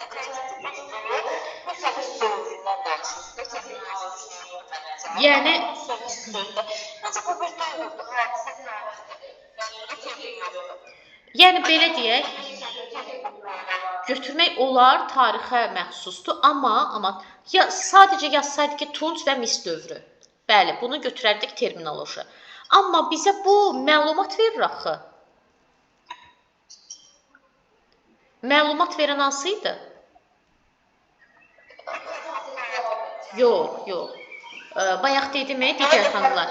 Deklarativ proseduru məsələ dövründən danışır. Yəni, belə deyək, götürmək olar, tarixə məxsusdur, amma sadəcə yazsaydı ki, Tunc və Mis dövrü. Bəli, bunu götürərdik terminoloji. Amma bizə bu məlumat verir axı. Məlumat verən hansıydı? Yox. Bayaq dedim, digər xanımlar.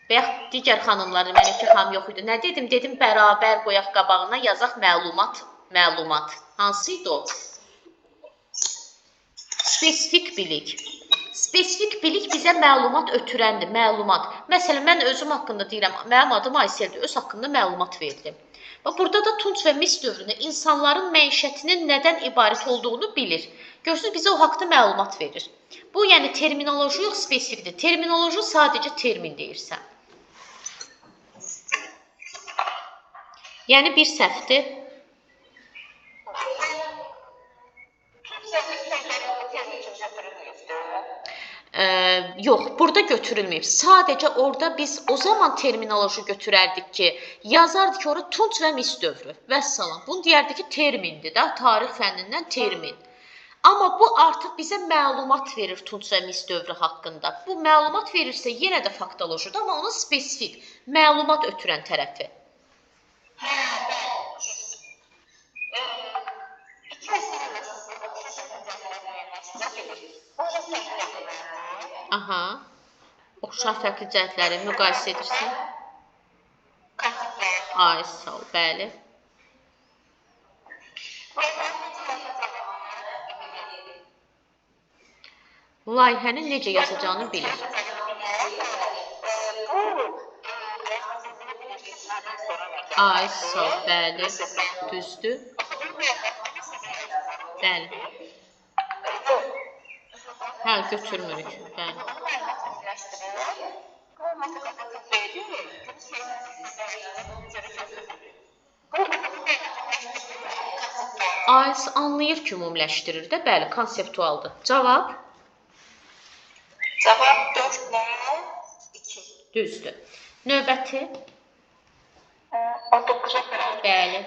Bayaq digər xanımlar, Mələkə xanım yox idi. Nə dedim? Dedim, bərabər qoyaq qabağına yazaq məlumat. Hansıydı o? Spesifik bilik. spesifik bilik bizə məlumat ötürəndir, məlumat. Məsələn, mən özüm haqqında deyirəm, mənim adım Ayseldir, öz haqqında məlumat verdim. Və burada da Tunc və Mis dövründə insanların məişətinin nədən ibarət olduğunu bilir. Görürsünüz, bizə o haqda məlumat verir. Bu, yəni terminoloji yox, spesifikdir. Terminoloji sadəcə termin deyirsən. Yəni bir səhvdir. Yox, burada götürülməyib. Sadəcə orada biz o zaman terminoloji götürərdik ki, yazardı ki, orada Tunc və Mis dövrü. Vəssalam. Bunu deyərdik ki, termindir də, tarix fənnindən termin. Amma bu artıq bizə məlumat verir Tunc və Mis dövrü haqqında. Bu məlumat verirsə yenə də faktolojidir, amma onun spesifik məlumat ötürən tərəfi. Aha. Oxşar fərqli cəhətləri müqayisə edirsən. Ay, sağ ol, bəli. Layihənin necə yazacağını bilir. Ay, sağ ol, bəli. Düzdür. Bəli. Hə, götürmürük. Bəli. AES anlayır ki, ümumiləşdirir də, bəli, konseptualdır. Cavab? Cavab 4-2. Düzdür. Növbəti? 19-a görə. Bəli.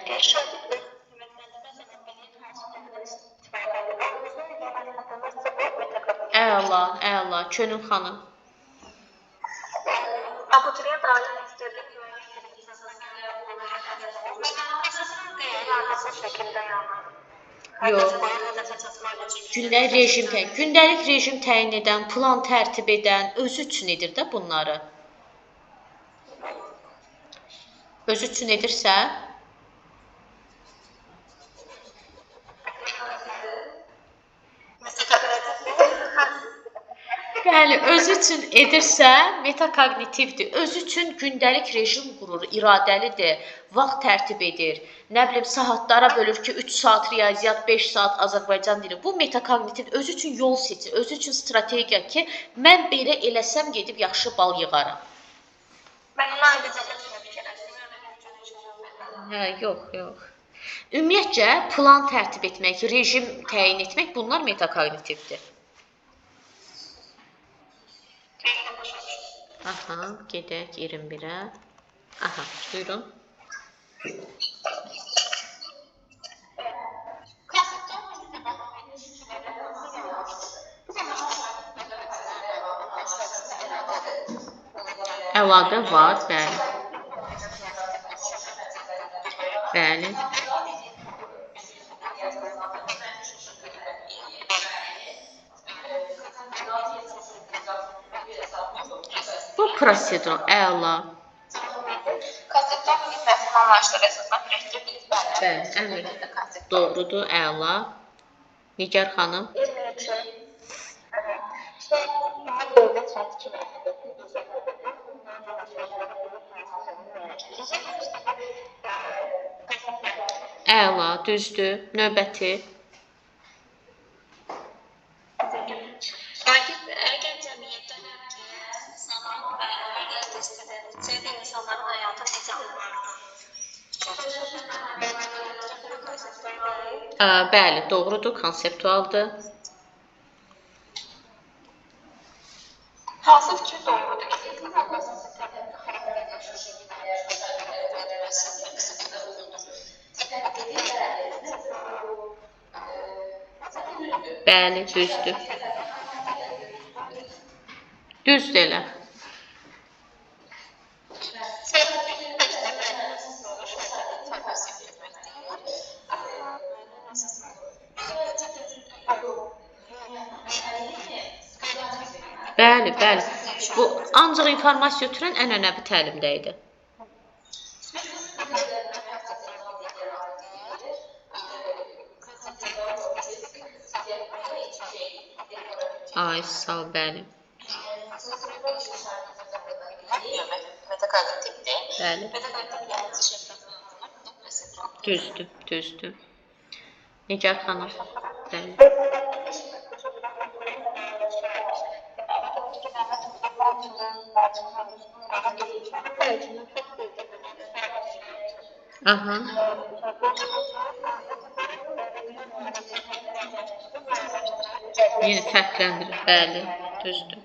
Əla, əla. Könül xanım. Abituriyent ali məktəbli Yox. Gündəlik rejim təyin edən, plan tərtib edən, özü üçün edir də bunları. Özü üçün edirsə? Bəli, özü üçün edirsə, metakognitivdir. Özü üçün gündəlik rejim qurur, iradəlidir, vaxt tərtib edir. Nə bilim, saatlara bölür ki, 3 saat riyaziyyat, 5 saat Azərbaycan dili. Bu metakognitiv özü üçün yol seçir, özü üçün strategiya ki, mən belə eləsəm gedib yaxşı bal yığaram. Mən ona aydınca Hə, yox. Ümumiyyətcə, plan tərtib etmək, rejim təyin etmək, bunlar metakognitivdir. Aha, gedək 21-ə. Aha, buyurun. Əlaqə var, bəli. Bəli. Bu prosedur, əla. Konseptual bilik məhsulunu anlayışları əsasında birləşdirib Bəli, əmr. Doğrudur, əla. Nigar xanım. Əla, düzdür. Növbəti. Əgər cəmiyyətdə zaman və əməliyyat istədikcə insanların həyatı necə olardı? Bəli, doğrudur, konseptualdır. Hansı fikir doğrudur? Bəli, düzdür. Düzdür elə. Bəli. Bu ancaq informasiya ötürən ənənəvi təlimdə idi. Ay, sağ ol, bəli. Metakognitivdir. Bəli. Metakognitiv yəni şəfqətli depressiv. Düzdür, düzdür. Nigar xanım. Bəli. Aha. Yeni fərqləndirir. Bəli, düzdür.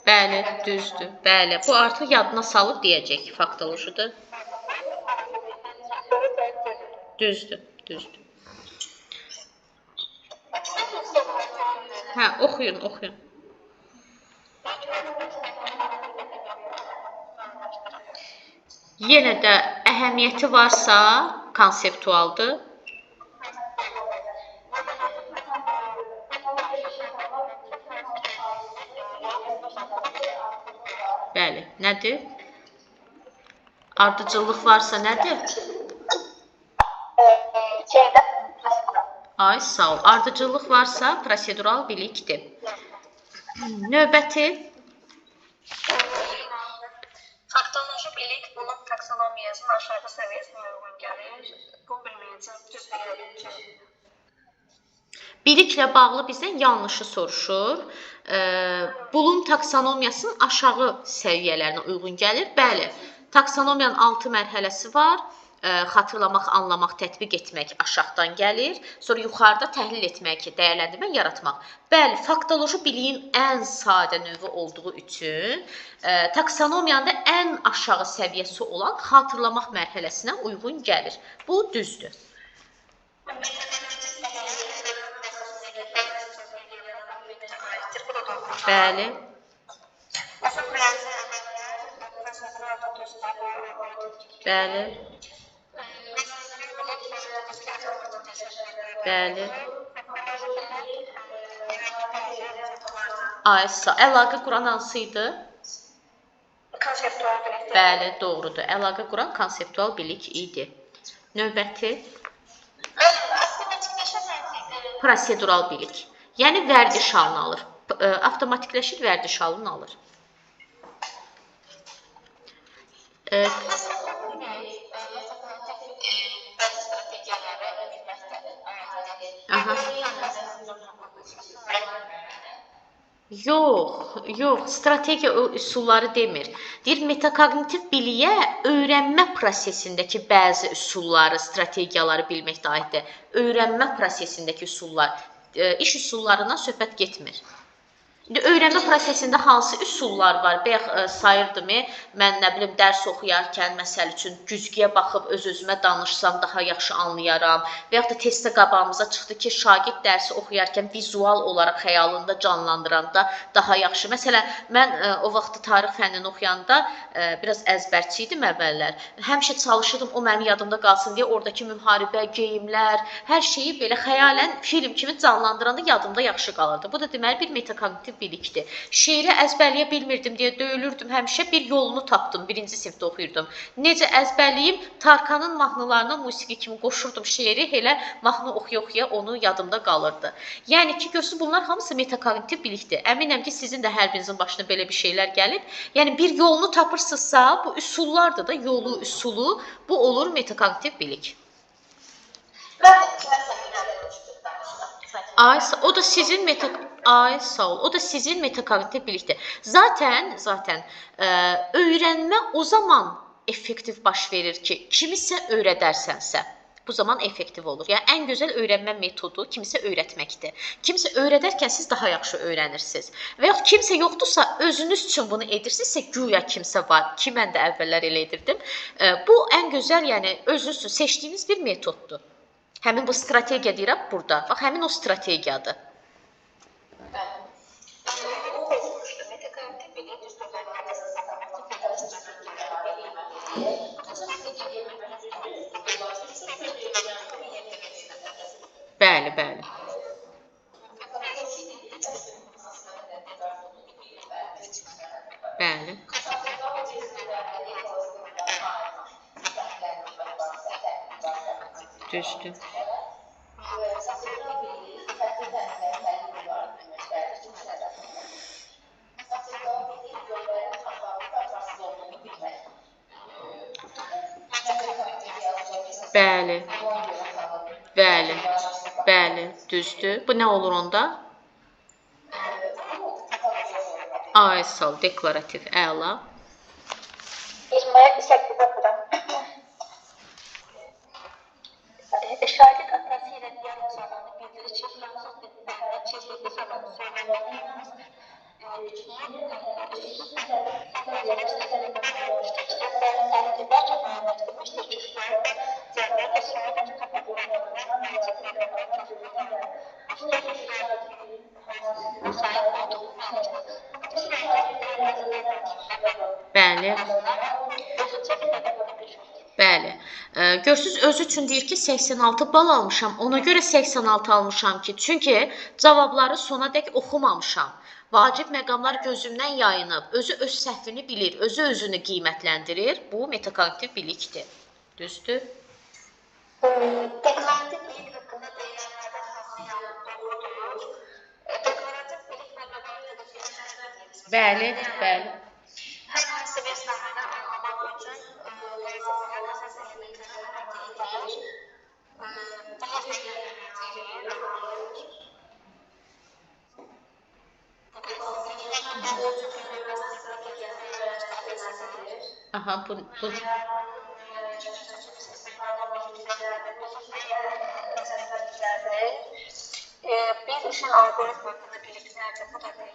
Bəli, düzdür. Bəli. Bu artıq yadına salıb deyəcək faktolojidir. Düzdür, düzdür. Hə, oxuyun, oxuyun. Yenə də əhəmiyyəti varsa konseptualdır. Bəli, nədir? Ardıcıllıq varsa nədir? Ay, sağ ol. Ardıcıllıq varsa prosedural bilikdir. Növbəti. Faktoloji bilik bunun taksonomiyasının aşağı səviyyəsinə uyğun gəlir. Bu bilməyəcəm, düz deyəcəm. Biliklə bağlı bizdən yanlışı soruşur. Bloom taksonomiyasının aşağı səviyyələrinə uyğun gəlir. Bəli, taksonomiyanın 6 mərhələsi var. Xatırlamaq, anlamaq, tətbiq etmək aşağıdan gəlir. Sonra yuxarıda təhlil etmək, dəyərləndirmək, yaratmaq. Bəli, faktoloji biliyin ən sadə növü olduğu üçün taksonomiyanın da ən aşağı səviyyəsi olan xatırlamaq mərhələsinə uyğun gəlir. Bu düzdür. Bəli. Bəli. Bəli. Aysa, əlaqə quran hansı idi? Konseptual bilik. Bəli, doğrudur. Əlaqə quran konseptual bilik idi. Növbəti. Prosedural bilik. Yəni vərdiş halını alır. Avtomatikləşir, vərdiş halını alır. Aha. Yox, strategiya üsulları demir. Deyir, metakognitiv biliyə öyrənmə prosesindəki bəzi üsulları, strategiyaları bilməkdə aiddir. Öyrənmə prosesindəki üsullar, iş üsullarından söhbət getmir. İndi öyrənmə prosesində hansı üsullar var? Bayaq sayırdım, mən nə bilim dərs oxuyarkən məsəl üçün güzgüyə baxıb öz-özümə danışsam daha yaxşı anlayaram. Və yaxud da testdə qabağımıza çıxdı ki, şagird dərsi oxuyarkən vizual olaraq xəyalında canlandıranda daha yaxşı. Məsələn, mən o vaxt tarix fənnini oxuyanda biraz əzbərçi idim əvvəllər. Həmişə çalışırdım o mənim yadımda qalsın deyə oradakı müharibə, geyimlər, hər şeyi belə xəyalən film kimi canlandıranda yadımda yaxşı qalırdı. Bu da deməli bir metakognitiv bilikdir. Şeiri əzbərləyə bilmirdim deyə döyülürdüm həmişə. Bir yolunu tapdım. 1-ci sinifdə oxuyurdum. Necə əzbərləyim? Tarkanın mahnılarına musiqi kimi qoşurdum şeiri. Elə mahnı oxuya-oxuya onu yadımda qalırdı. Yəni ki, görürsünüz, bunlar hamısı metakognitiv bilikdir. Əminəm ki, sizin də hər birinizin başına belə bir şeylər gəlib. Yəni bir yolunu tapırsınızsa, bu üsullardır da, yolu, üsulu, bu olur metakognitiv bilik. Ay, o da sizin metakognitiv bilikdir. Zaten öyrənmə o zaman effektiv baş verir ki, kimisə öyrədərsənsə. Bu zaman effektiv olur. Yəni ən gözəl öyrənmə metodu kimisə öyrətməkdir. Kimisə öyrədərkən siz daha yaxşı öyrənirsiniz. Və yaxud kimsə yoxdursa, özünüz üçün bunu edirsinizsə, güya kimsə var ki, mən də əvvəllər elə edirdim. Bu ən gözəl, yəni özünüz üçün seçdiyiniz bir metoddur. Həmin bu strategiya deyirəm burada. Bax, həmin o strategiyadır. Bəli, bəli. Bəli. Düzdür. Bəli. Bəli. Bəli, düzdür. Bu nə olur onda? Aysal, deklarativ, əla. İcmaya şəkildə bura. Şagird atası ilə diğer zamanı bildirir ki, Fransız dillərində çeşitli zamanı söyləməkdir. Bəli. Bəli. Görsüz özü üçün deyir ki, 86 bal almışam. Ona görə 86 almışam ki, çünki cavabları sonadək oxumamışam. Vacib məqamlar gözümdən yayınıb, özü öz səhvini bilir, özü özünü qiymətləndirir. Bu metakognitiv bilikdir. Düzdür? Deklarativ bilik haqqında deyilənlərdən hansı yanlış doğrudur? Deklarativ bilik və müqavilədə fikirləşmək. Bəli, bəli. Hər hansı bir sahəni anlamaq üçün lazım olan əsas elementləri əhatə edir. Aha, bu bir işin algoritm haqqında biliklərdir. Bu da deyil.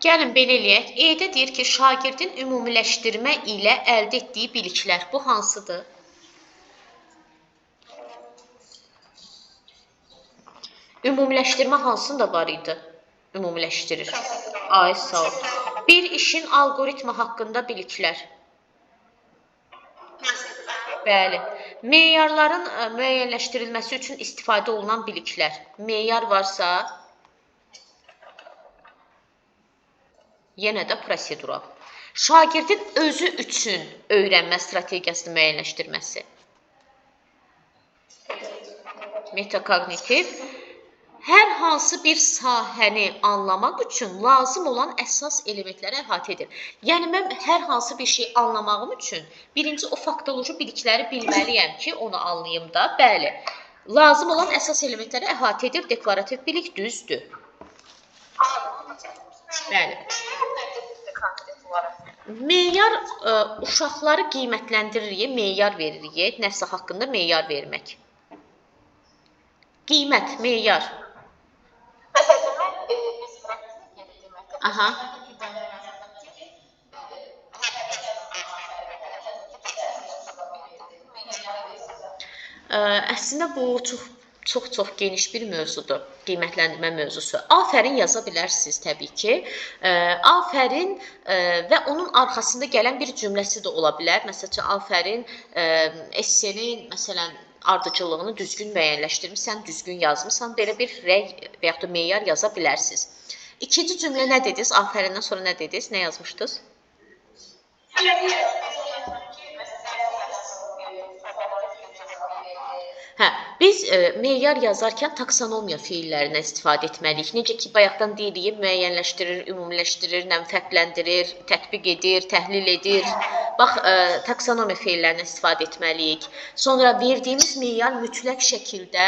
gəlin belə eləyək. E-də deyir ki, şagirdin ümumiləşdirmə ilə əldə etdiyi biliklər. Bu hansıdır? Ümumiləşdirmə hansında var idi? Ümumiləşdirir. Ay, sağ ol. Bir işin algoritmi haqqında biliklər. Bəli. Meyarların müəyyənləşdirilməsi üçün istifadə olunan biliklər. Meyar varsa, yenə də prosedural. Şagirdin özü üçün öyrənmə strategiyasını müəyyənləşdirməsi. Metakognitiv. Hər hansı bir sahəni anlamaq üçün lazım olan əsas elementləri əhatə edir. Yəni, mən hər hansı bir şey anlamağım üçün birinci o faktoloji bilikləri bilməliyəm ki, onu anlayım da. Bəli, lazım olan əsas elementləri əhatə edir. Deklarativ bilik düzdür. Bəli. Meyar uşaqları qiymətləndiririk, meyar veririk. Nəsə haqqında meyar vermək. Qiymət, meyar. Aha. Əslində bu çox geniş bir mövzudur, qiymətləndirmə mövzusu. Afərin yaza bilərsiniz təbii ki. Afərin və onun arxasında gələn bir cümləsi də ola bilər. Məsələn, afərin essenin, məsələn, ardıcıllığını düzgün müəyyənləşdirmişsən, düzgün yazmısan, belə bir rəy və yaxud da meyar yaza bilərsiniz. İkinci cümlə nə dediniz? Afərindən sonra nə dediniz? Nə yazmışdınız? Biz meyar yazarkən taksonomiya feillərindən istifadə etməliyik. Necə ki, bayaqdan deyirik, müəyyənləşdirir, ümumiləşdirir, fərqləndirir, tətbiq edir, təhlil edir. Bax, taksonomiya feillərindən istifadə etməliyik. Sonra verdiyimiz meyar mütləq şəkildə,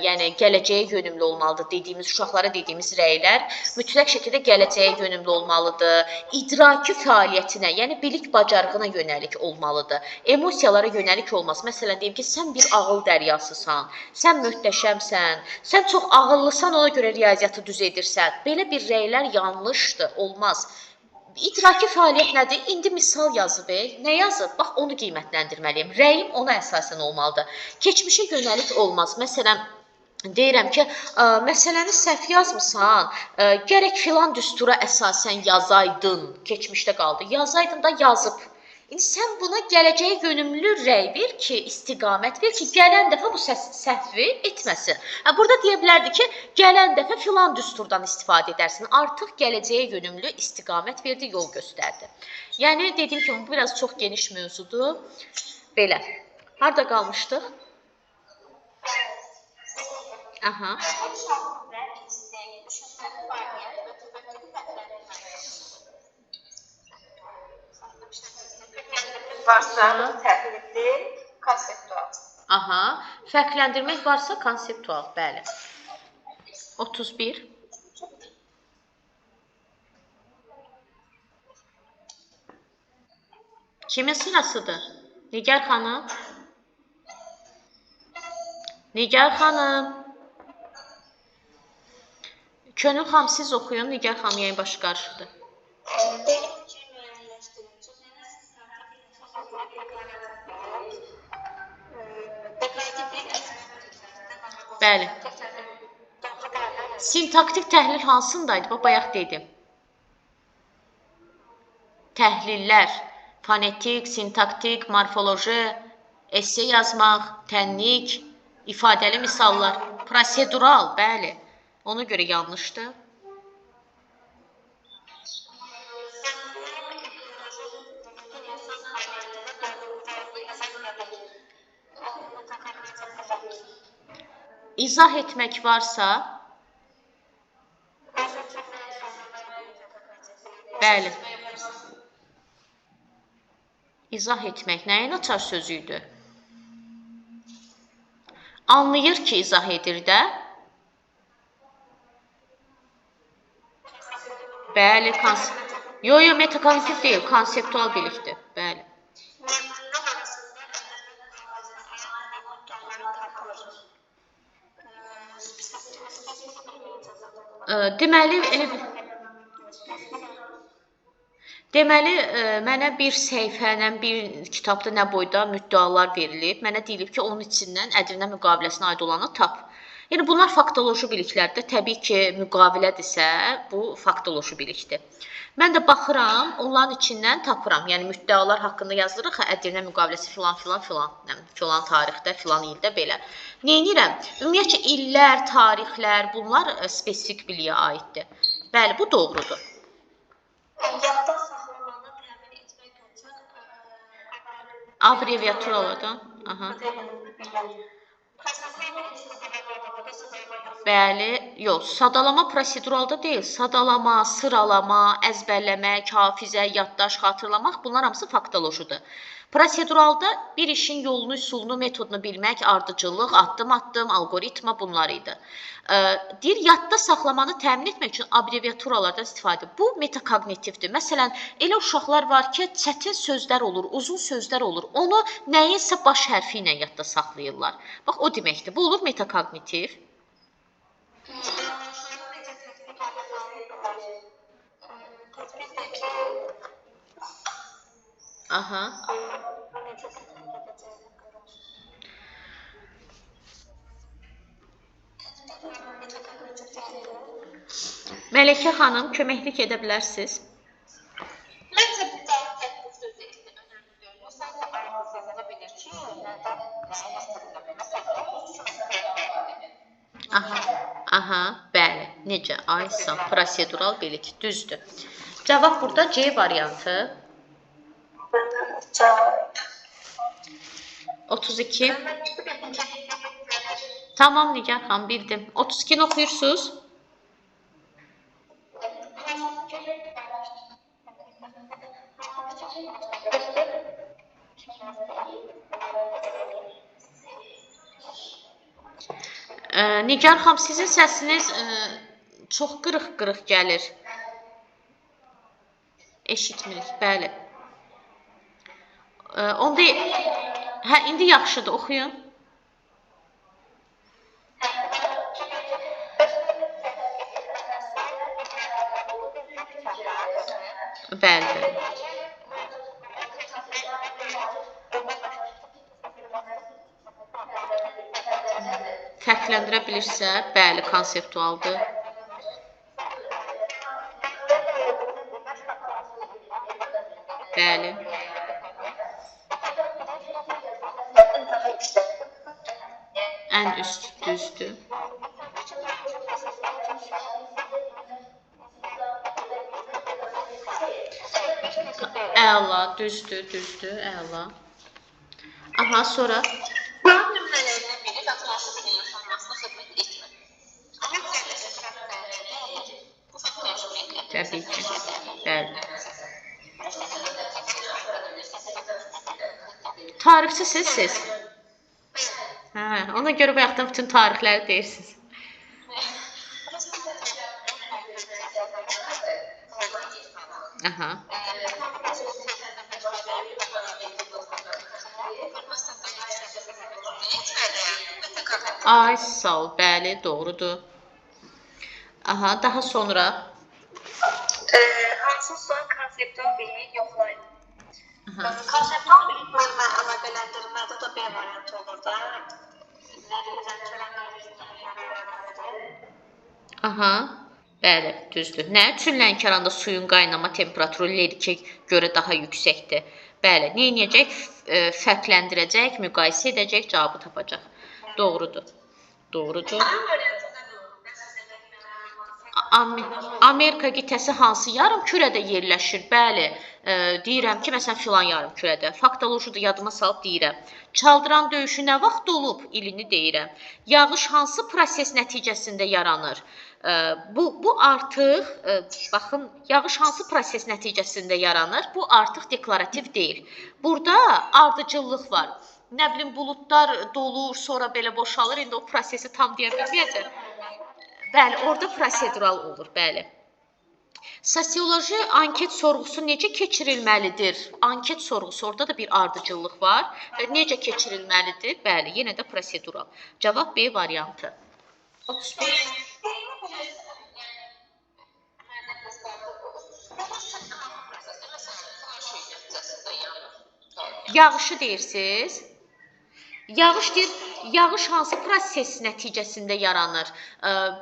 yəni gələcəyə yönümlü olmalıdır. Dediyimiz, uşaqlara dediyimiz rəylər mütləq şəkildə gələcəyə yönümlü olmalıdır. İdraki fəaliyyətinə, yəni bilik bacarığına yönəlik olmalıdır. Emosiyalara yönəlik olmaz. Məsələn, deyim ki, sən bir ağıl dəryasısan, sən möhtəşəmsən, sən çox ağıllısan, ona görə riyaziyyatı düz edirsən. Belə bir rəylər yanlışdır, olmaz. İdraki fəaliyyət nədir? İndi misal yazıb, nə yazıb? Bax, onu qiymətləndirməliyim. Rəyim ona əsasən olmalıdır. Keçmişə yönəlik olmaz. Məsələn, deyirəm ki, məsələni səhv yazmısan, gərək filan düstura əsasən yazaydın, keçmişdə qaldı. Yazaydın da yazıb. İndi sən buna gələcəyə yönümlü rəy ver ki, istiqamət ver ki, gələn dəfə bu səhvi etməsin. Burada deyə bilərdi ki, gələn dəfə filan düsturdan istifadə edərsin. Artıq gələcəyə yönümlü istiqamət verdi, yol göstərdi. Yəni dediyim kimi bu biraz çox geniş mövzudur. Belə. Harda qalmışdıq? Aha. Varsa təhlilli, konseptual. Aha. Fərqləndirmək varsa konseptual, bəli. 31. Kimin sırasıdır? Nigar xanım. Nigar xanım. Könül xanım siz oxuyun. Nigar xanım yayın başı qarşıdır. Bəli. Sintaktik təhlil hansındaydı? Bayaq dedim. Təhlillər, fonetik, sintaktik, morfoloji, esse yazmaq, tənlik, ifadəli misallar, prosedural, bəli. Ona görə yanlışdır. İzah etmək varsa, bəli. İzah etmək nəyin açar sözüydü? Anlayır ki, izah edir də. Bəli, yo, metakognitiv deyil, konseptual bilikdir. Bəli. Deməli, mənə bir səhifənə, bir kitabda nə boyda müddəalar verilib. Mənə deyilib ki, onun içindən ədrinə müqaviləsinə aid olanı tap. Yəni, bunlar faktoloji biliklərdir. Təbii ki, müqavilədirsə, bu faktoloji bilikdir. Mən də baxıram, onların içindən tapıram. Yəni, müddəalar haqqında yazılırıq, ədrinə müqaviləsi filan tarixdə, filan ildə belə. Neynirəm? Ümumiyyətcə, illər, tarixlər, bunlar spesifik biliyə aiddir. Bəli, bu doğrudur. Abreviaturalardan. Bəli, yox, sadalama proseduralda deyil. Sadalama, sıralama, əzbərləmək, hafizə, yaddaş, xatırlamaq bunlar hamısı faktolojidir. Proseduralda bir işin yolunu, üsulunu, metodunu bilmək, ardıcıllıq, addım-addım, algoritma bunlar idi. Deyir, yadda saxlamanı təmin etmək üçün abreviaturalardan istifadə. Bu metakognitivdir. Məsələn, elə uşaqlar var ki, çətin sözlər olur, uzun sözlər olur. Onu nəyinsə baş hərfi ilə yadda saxlayırlar. Bax, o deməkdir. Bu olur metakognitiv. Aha. Mələkə xanım, köməklik edə bilərsiniz. Məncə bu daha tətbiq sözü önəmli deyil. O sanki ayrıca bilir ki, Aha, bəli. Necə? Aysa, prosedural bilik. Düzdür. Cavab burada C variantı. 32. Tamam Nigar xanım, bildim. 32'ni oxuyursunuz. Nigar xanım, sizin səsiniz çox qırıq-qırıq gəlir. Eşitmirik, bəli. Onda, indi yaxşıdır, oxuyun. Bəli. Fərqləndirə bilirsə, bəli, konseptualdır. Bəli. Ən üst, düzdür. Əla, düzdür, əla. Aha, sonra? Quran nümunələrindən biri və müasir dilin formasına xidmət etmir. Arab dərdəsi xarakterlidir. Bu faktor ümumiyyətlə. Təbii ki. Bəli. Tarixçisiz siz? Hə, ona görə bayaqdan bütün tarixləri deyirsiniz. Aha. Ay, sağ ol, bəli, doğrudur. Aha, daha sonra? Hansı sual konseptual biliyi yoxlayın. Konseptual bilik müəllimə əlaqələndirmədə də B variantı olur da. Aha, bəli, düzdür. Nə üçün Lənkəranda suyun qaynama temperaturu lerikə görə daha yüksəkdir? Bəli, nə edəcək? Fərqləndirəcək, müqayisə edəcək, cavabı tapacaq. Doğrudur. Doğrudur. Amerika qitəsi hansı yarımkürədə yerləşir? Bəli, deyirəm ki, məsələn, filan yarımkürədə. Faktoloji yadıma salıb deyirəm. Çaldıran döyüşü nə vaxt olub? İlini deyirəm. Yağış hansı proses nəticəsində yaranır? Bu artıq, baxın, yağış hansı proses nəticəsində yaranır? Bu artıq deklarativ deyil. Burada ardıcıllıq var. Nə bilim, buludlar dolur, sonra belə boşalır. İndi o prosesi tam deyə bilməyəcəm. Bəli, orada prosedural olur, bəli. Sosioloji anket sorğusu necə keçirilməlidir? Anket sorğusu, orada da bir ardıcıllıq var. Necə keçirilməlidir? Bəli, yenə də prosedural. Cavab B variantı. 35. Yağışı deyirsiniz? Yağış deyir, yağış hansı proses nəticəsində yaranır?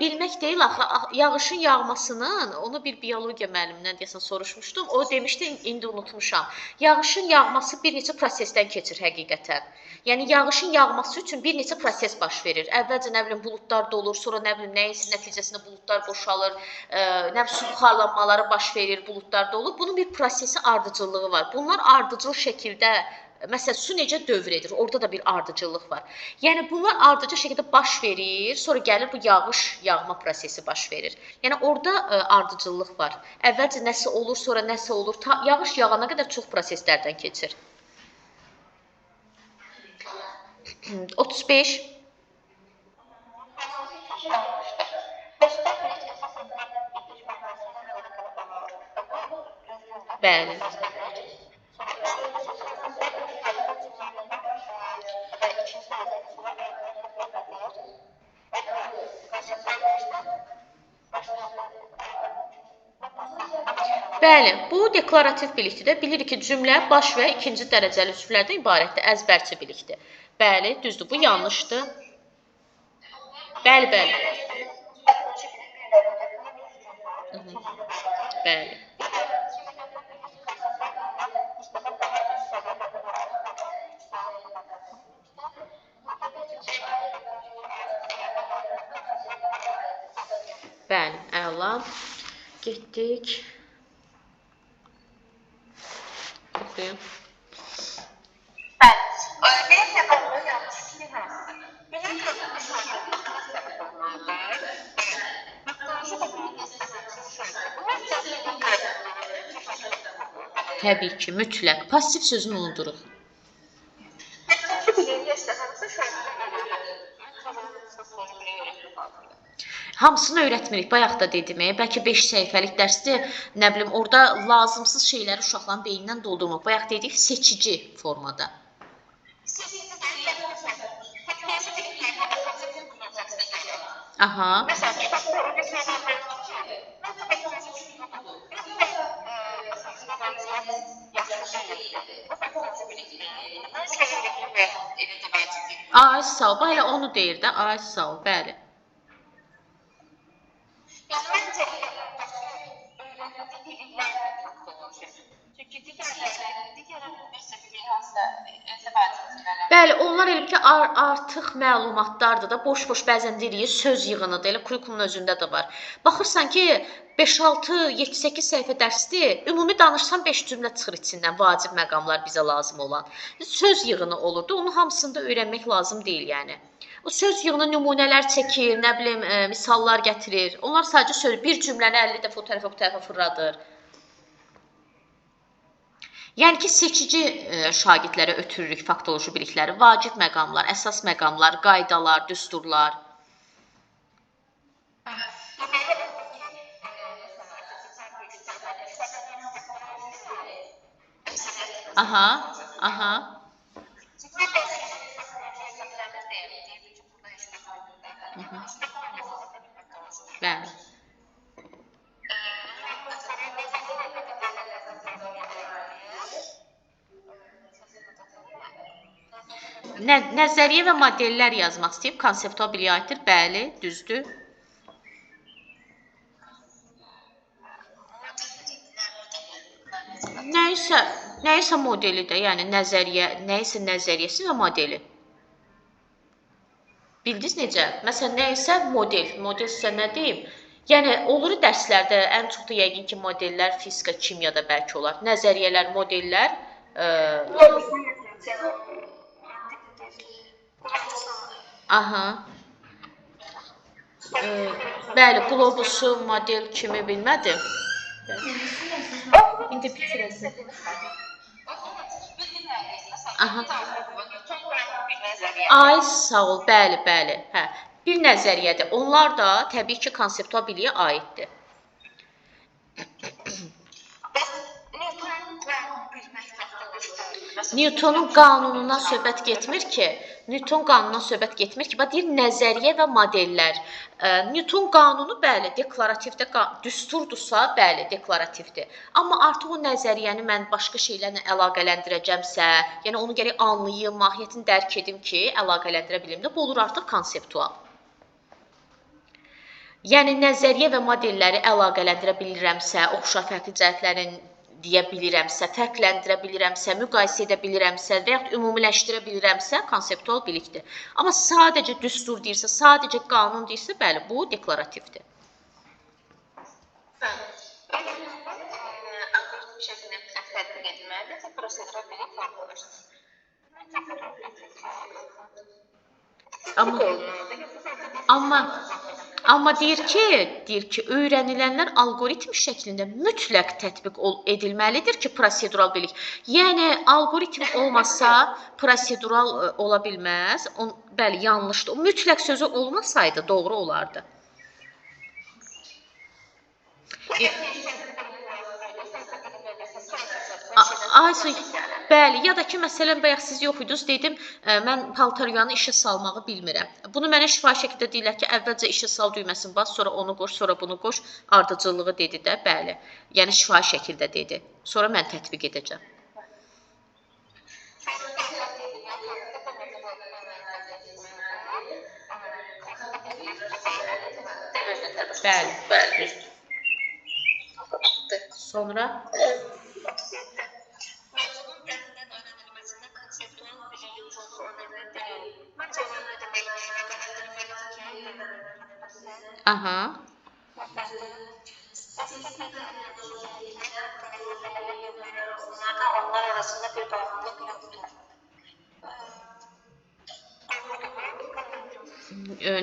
Bilmək deyil axı, yağışın yağmasının, onu bir biologiya müəllimindən deyəsən soruşmuşdum. O demişdi, indi unutmuşam. Yağışın yağması bir neçə prosesdən keçir həqiqətən. Yəni yağışın yağması üçün bir neçə proses baş verir. Əvvəlcə nə bilim buludlar dolur, sonra nə bilim nəyin nəticəsində buludlar boşalır, nə bilim su buxarlanmaları baş verir, buludlar dolur. Bunun bir prosesi ardıcıllığı var. Bunlar ardıcıl şəkildə, məsələn, su necə dövr edir? Orada da bir ardıcıllıq var. Yəni bunlar ardıcıl şəkildə baş verir, sonra gəlir bu yağış yağma prosesi baş verir. Yəni orada ardıcıllıq var. Əvvəlcə nəsə olur, sonra nəsə olur. Yağış yağana qədər çox proseslərdən keçir. 35. Bəli. Bəli, bu deklarativ bilikdir də. Bilirik ki, cümlə baş və ikinci dərəcəli üzvlərdən ibarətdir, əzbərçi bilikdir. Bəli, düzdür, bu yanlışdır. Bəli, bəli. Bəli. Bəli, əla. Getdik. Oxuyun. Təbii ki, mütləq. Pasiv sözünü unuduruq. Hamısını öyrətmirik. Bayaq da dedim, bəlkə 5 səhifəlik dərsdir. Nə bilim, orada lazımsız şeyləri uşaqların beynindən doldurmaq. Bayaq dedik, seçici formada. Aha. Ay, sağ ol. Bayaq onu deyir də. Ay, sağ ol. Bəli. Bəli, onlar elm ki, artıq məlumatlardır da, boş-boş bəzən deyirik, söz yığınıdır. Elə kurikulumun özündə də var. Baxırsan ki, 5-6, 7-8 səhifə dərsdir, ümumi danışsan 5 cümlə çıxır içindən, vacib məqamlar bizə lazım olan. Söz yığını olurdu, onun hamısını da öyrənmək lazım deyil yəni. O söz yığını nümunələr çəkir, nə bilim, misallar gətirir. Onlar sadəcə söz, bir cümləni 50 dəfə o tərəfə, bu tərəfə fırladır. Yəni ki, seçici şagirdlərə ötürürük faktoloji bilikləri, vacib məqamlar, əsas məqamlar, qaydalar, düsturlar. Aha, aha. Bəli. Nəzəriyyə və modellər yazmaq istəyib, konseptual biliyə aiddir. Bəli, düzdür. Nəyisə modeli də, yəni nəzəriyyə, nəyisə nəzəriyyəsi və modeli. Bildiniz necə? Məsələn, nəyisə model sizə nə deyim? Yəni, olur dərslərdə ən çox da yəqin ki, modellər fizika, kimyada bəlkə olar. Nəzəriyyələr, modellər. Aha. Bəli, qlobusu model kimi bilmədim. İndi bitirəsin. Aha. Ay, sağ ol. Bəli, bəli. Hə. Bir nəzəriyyədir. Onlar da təbii ki, konseptual biliyə aiddir. Newtonun qanununa söhbət getmir ki, bax deyir nəzəriyyə və modellər. Newton qanunu bəli deklarativdə düsturdursa, bəli deklarativdir. Amma artıq o nəzəriyyəni mən başqa şeylərlə əlaqələndirəcəmsə, yəni onu gərək anlayım, mahiyyətini dərk edim ki, əlaqələndirə bilim də, bu olur artıq konseptual. Yəni nəzəriyyə və modelləri əlaqələndirə bilirəmsə, oxşar fərqli cəhətlərin deyə bilirəmsə, fərqləndirə bilirəmsə, müqayisə edə bilirəmsə və yaxud ümumiləşdirə bilirəmsə, konseptual bilikdir. Amma sadəcə düstur deyirsə, sadəcə qanun deyirsə, bəli, bu deklarativdir. Amma deyir ki, öyrənilənlər alqoritm şəklində mütləq tətbiq edilməlidir ki, prosedural bilik. Yəni, alqoritm olmasa, prosedural ola bilməz. Bəli, yanlışdır. O mütləq sözü olmasaydı, doğru olardı. Bəli, ya da ki, məsələn, bayaq siz yox idiniz, dedim, mən paltaryanı işə salmağı bilmirəm. Bunu mənə şifahi şəkildə deyirlər ki, əvvəlcə işə sal düyməsini bas, sonra onu qoş, sonra bunu qoş, ardıcıllığı dedi də, bəli. Yəni, şifahi şəkildə dedi. Sonra mən tətbiq edəcəm. Bəli. Sonra? Aha. Onlar arasında bir bağlılık yoxdur.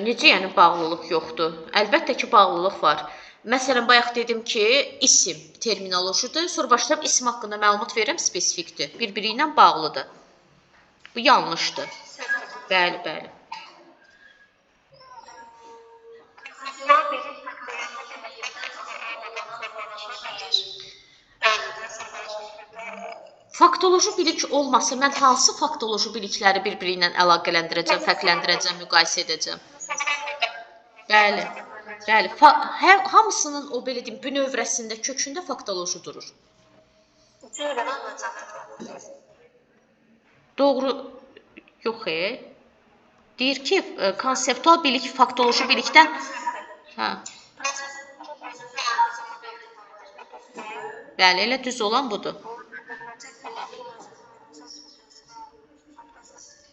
Necə yəni bağlılıq yoxdur? Əlbəttə ki, bağlılıq var. Məsələn, bayaq dedim ki, isim terminolojidir, sonra başlayıb isim haqqında məlumat verirəm, spesifikdir, bir-biri ilə bağlıdır. Bu yanlışdır. Bəli. Faktoloji bilik olmasa, mən hansı faktoloji bilikləri bir-biri ilə əlaqələndirəcəm, fərqləndirəcəm, müqayisə edəcəm? Bəli. Hamısının o belə deyim, bünövrəsində, kökündə faktoloji durur. Doğru. Yox, deyir ki, konseptual bilik faktoloji bilikdən... Bəli, elə düz olan budur.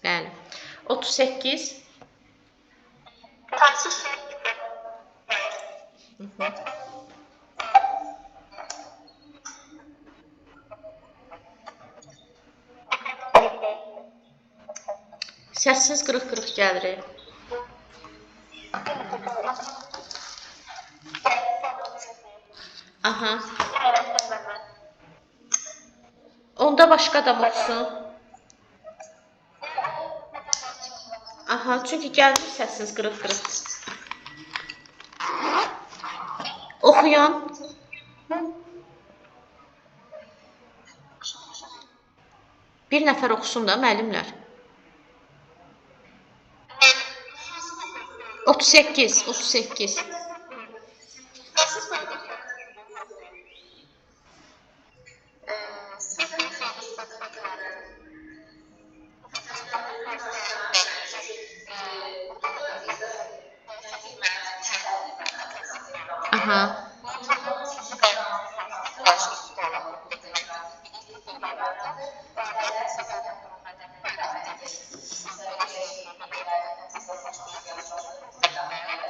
Bəli. 38. Tansiz şey. Səssiz qırıq-qırıq gəlir. Aha. Onda başqa adam oxusun. Aha, çünki gəlir səssiz qırıq-qırıq. Oxuyun. Bir nəfər oxusun da müəllimlər. 38, 38. Aha.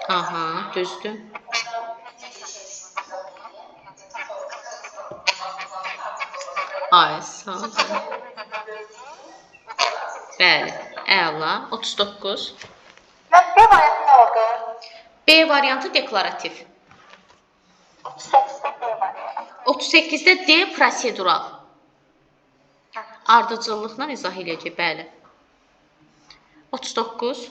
Aha, düzdür. Ay, sağ ol. Bəli, əla. 39. B variantı nə oldu? B variantı deklarativ. 38-də B variantı. 38-də D prosedural. Ardıcıllıqla izah eləyəcək, bəli. 39.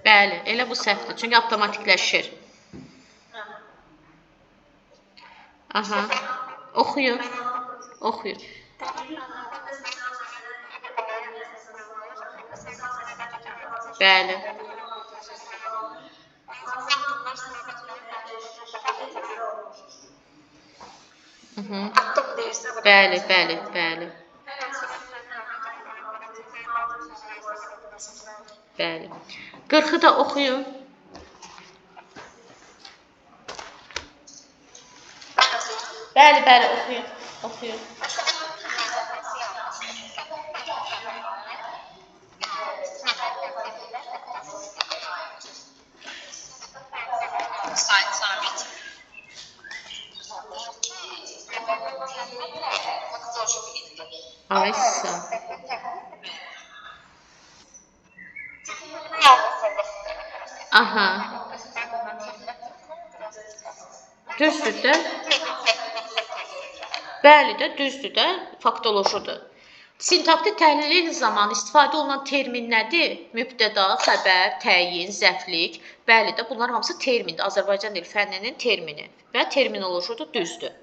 Bəli, elə bu səhvdir. Çünki avtomatikləşir. Aha. Oxuyun. Oxuyun. Bəli. Bəli, bəli, bəli. Bəli. 40-ı da oxuyun. Bəli, bəli, oxuyun. Oxuyun. Sabit. Ay, sağ. Aha. Düzdür də? Bəli də, düzdür də, faktolojidir. Sintaktik təhlil zamanı istifadə olunan termin nədir? Mübtəda, xəbər, təyin, zəflik. Bəli də, bunlar hamısı termindir. Azərbaycan dil fənninin termini və terminolojidir, düzdür.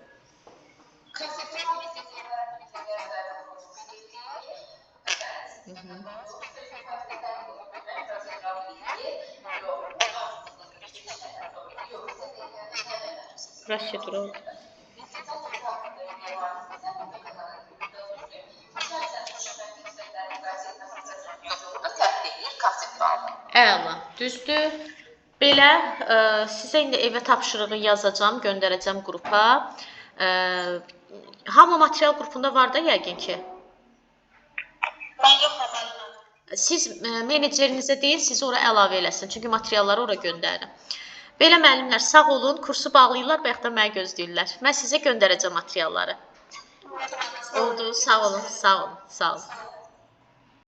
Prosedural. Əla, düzdür. Belə, sizə indi evə tapşırığı yazacağam, göndərəcəm qrupa. Hamı material qrupunda var da yəqin ki. Mən yox xəbərinə. Siz menecerinizə deyil, sizi ora əlavə eləsin. Çünki materialları ora göndərin. Belə müəllimlər sağ olun, kursu bağlayırlar və yaxud da məni gözləyirlər. Mən sizə göndərəcəm materialları. Oldu, sağ olun, sağ olun, sağ olun.